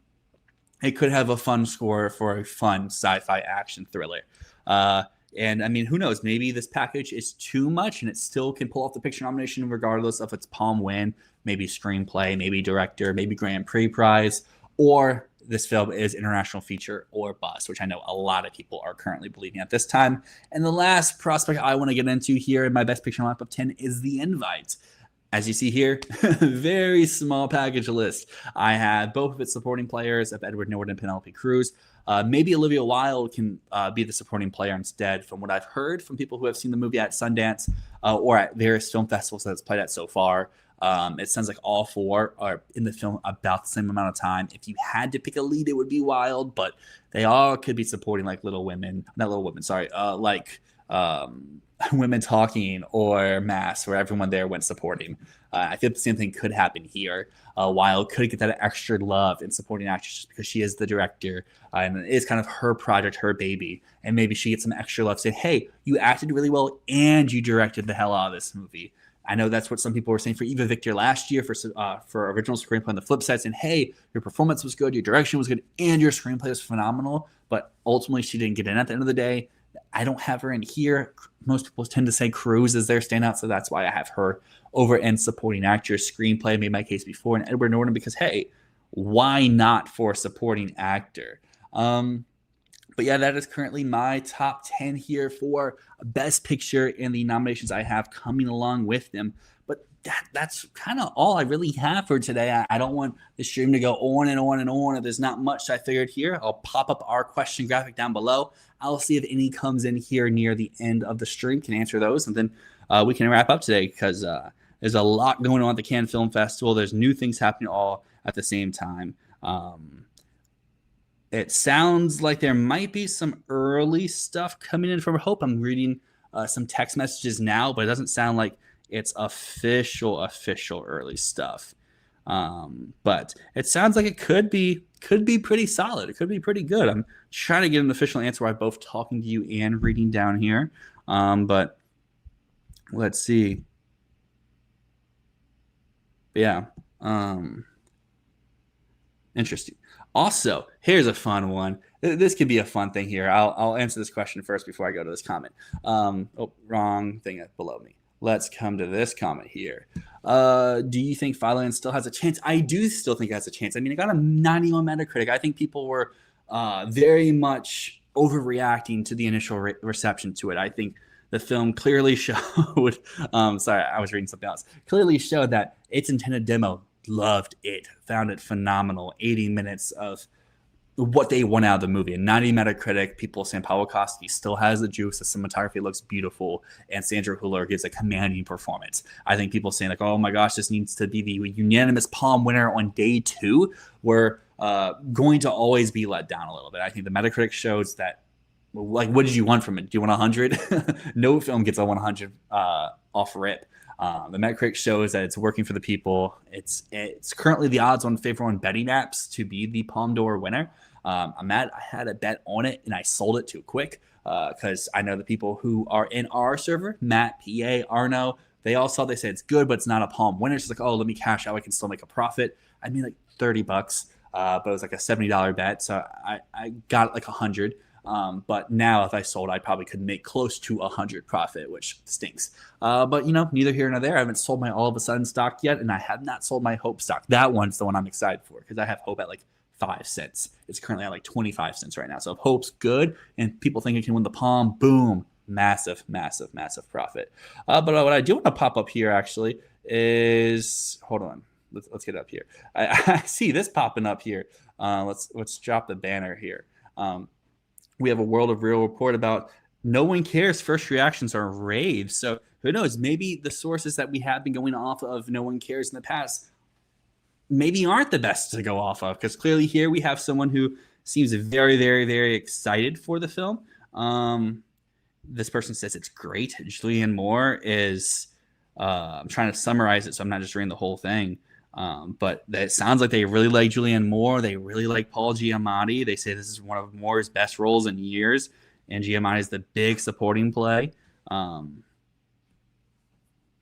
Speaker 1: it could have a fun score for a fun sci-fi action thriller. And I mean, who knows? Maybe this package is too much and it still can pull off the picture nomination regardless of its Palm win, maybe screenplay, maybe director, maybe Grand Prix prize, or this film is international feature or bust, which I know a lot of people are currently believing at this time. And the last prospect I want to get into here in my Best Picture lineup of 10 is The Invite. As you see here, very small package list. I have both of its supporting players of Edward Norton and Penelope Cruz. Maybe Olivia Wilde can be the supporting player instead, from what I've heard from people who have seen the movie at Sundance or at various film festivals that it's played at so far. It sounds like all 4 are in the film about the same amount of time. If you had to pick a lead, it would be Wilde, but they all could be supporting, like like Women Talking or Mass, where everyone there went supporting. I think the same thing could happen here. While could get that extra love in supporting actress just because she is the director and it is kind of her project, her baby, and maybe she gets some extra love saying, "Hey, you acted really well and you directed the hell out of this movie." I know that's what some people were saying for Eva Victor last year for original screenplay on the flip side, saying, "Hey, your performance was good, your direction was good, and your screenplay was phenomenal." But ultimately, she didn't get in at the end of the day. I don't have her in here. Most people tend to say Cruz is their standout, so that's why I have her over in supporting actress. Screenplay made my case before, and Edward Norton because, hey, why not for supporting actor? But yeah, that is currently my top 10 here for Best Picture and the nominations I have coming along with them. But that's kind of all I really have for today. I don't want the stream to go on and on and on. If there's not much I figured here, I'll pop up our question graphic down below. I'll see if any comes in here near the end of the stream, can answer those, and then we can wrap up today because there's a lot going on at the Cannes Film Festival. There's new things happening all at the same time. It sounds like there might be some early stuff coming in from Hope. I'm reading some text messages now, but it doesn't sound like it's official early stuff. But it sounds like it could be pretty solid. It could be pretty good. I'm trying to get an official answer while both talking to you and reading down here. But let's see. Yeah. Interesting. Also, here's a fun one. This could be a fun thing here. I'll answer this question first before I go to this comment. Oh, wrong thing below me. Let's come to this comment here. Do you think FIlmball still has a chance? I do still think it has a chance. I mean, it got a 91 Metacritic. I think people were very much overreacting to the initial reception to it. I think the film clearly showed, sorry, I was reading something else, clearly showed that its intended demo loved it, found it phenomenal. 80 minutes of what they want out of the movie. And 90 Metacritic, people saying Paul Kosky still has the juice. The cinematography looks beautiful. And Sandra Hüller gives a commanding performance. I think people saying like, oh my gosh, this needs to be the unanimous Palm winner on day 2. We're going to always be let down a little bit. I think the Metacritic shows that, like, what did you want from it? Do you want 100? No film gets a 100 off rip. The Metacritic shows that it's working for the people. It's currently the odds on favor on betting apps to be the Palme d'Or winner. I had a bet on it and I sold it too quick because I know the people who are in our server, Matt, PA, Arno, they said it's good, but it's not a Palme winner. It's like, oh, let me cash out. I can still make a profit. I mean, like $30, but it was like a $70 bet. So I got like 100. But now if I sold, I probably could make close to 100 profit, which stinks. But neither here nor there. I haven't sold my all of a sudden stock yet, and I have not sold my Hope stock. That one's the one I'm excited for because I have Hope at like 5 cents. It's currently at like 25 cents right now. So if Hope's good and people think it can win the Palm, boom, massive profit. But what I do want to pop up here actually is, hold on. Let's get up here. I see this popping up here. Let's drop the banner here. We have a World of Real report about No One Cares. First reactions are raves. So who knows? Maybe the sources that we have been going off of No One Cares in the past maybe aren't the best to go off of, because clearly here we have someone who seems very, very, very excited for the film. This person says it's great. Julianne Moore is, I'm trying to summarize it so I'm not just reading the whole thing. But it sounds like they really like Julianne Moore. They really like Paul Giamatti. They say this is one of Moore's best roles in years, and Giamatti is the big supporting play.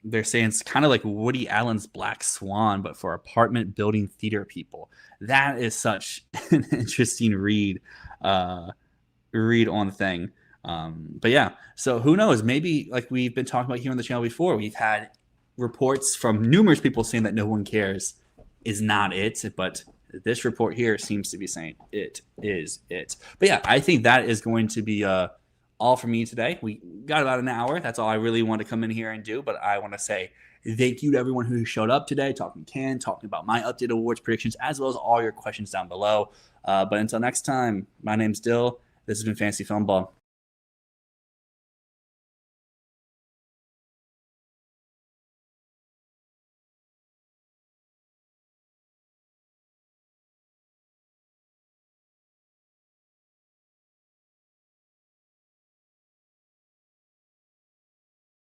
Speaker 1: They're saying it's kind of like Woody Allen's Black Swan, but for apartment building theater people. That is such an interesting read on the thing. But yeah, so who knows? Maybe like we've been talking about here on the channel before, we've had reports from numerous people saying that No One Cares is not it, but this report here seems to be saying it is it. But yeah, I think that is going to be all for me today. We got about an hour. That's all I really want to come in here and do. But I want to say thank you to everyone who showed up today, talking about my updated awards predictions, as well as all your questions down below. But until next time, my name's Dyl. This has been Fantasy Filmball.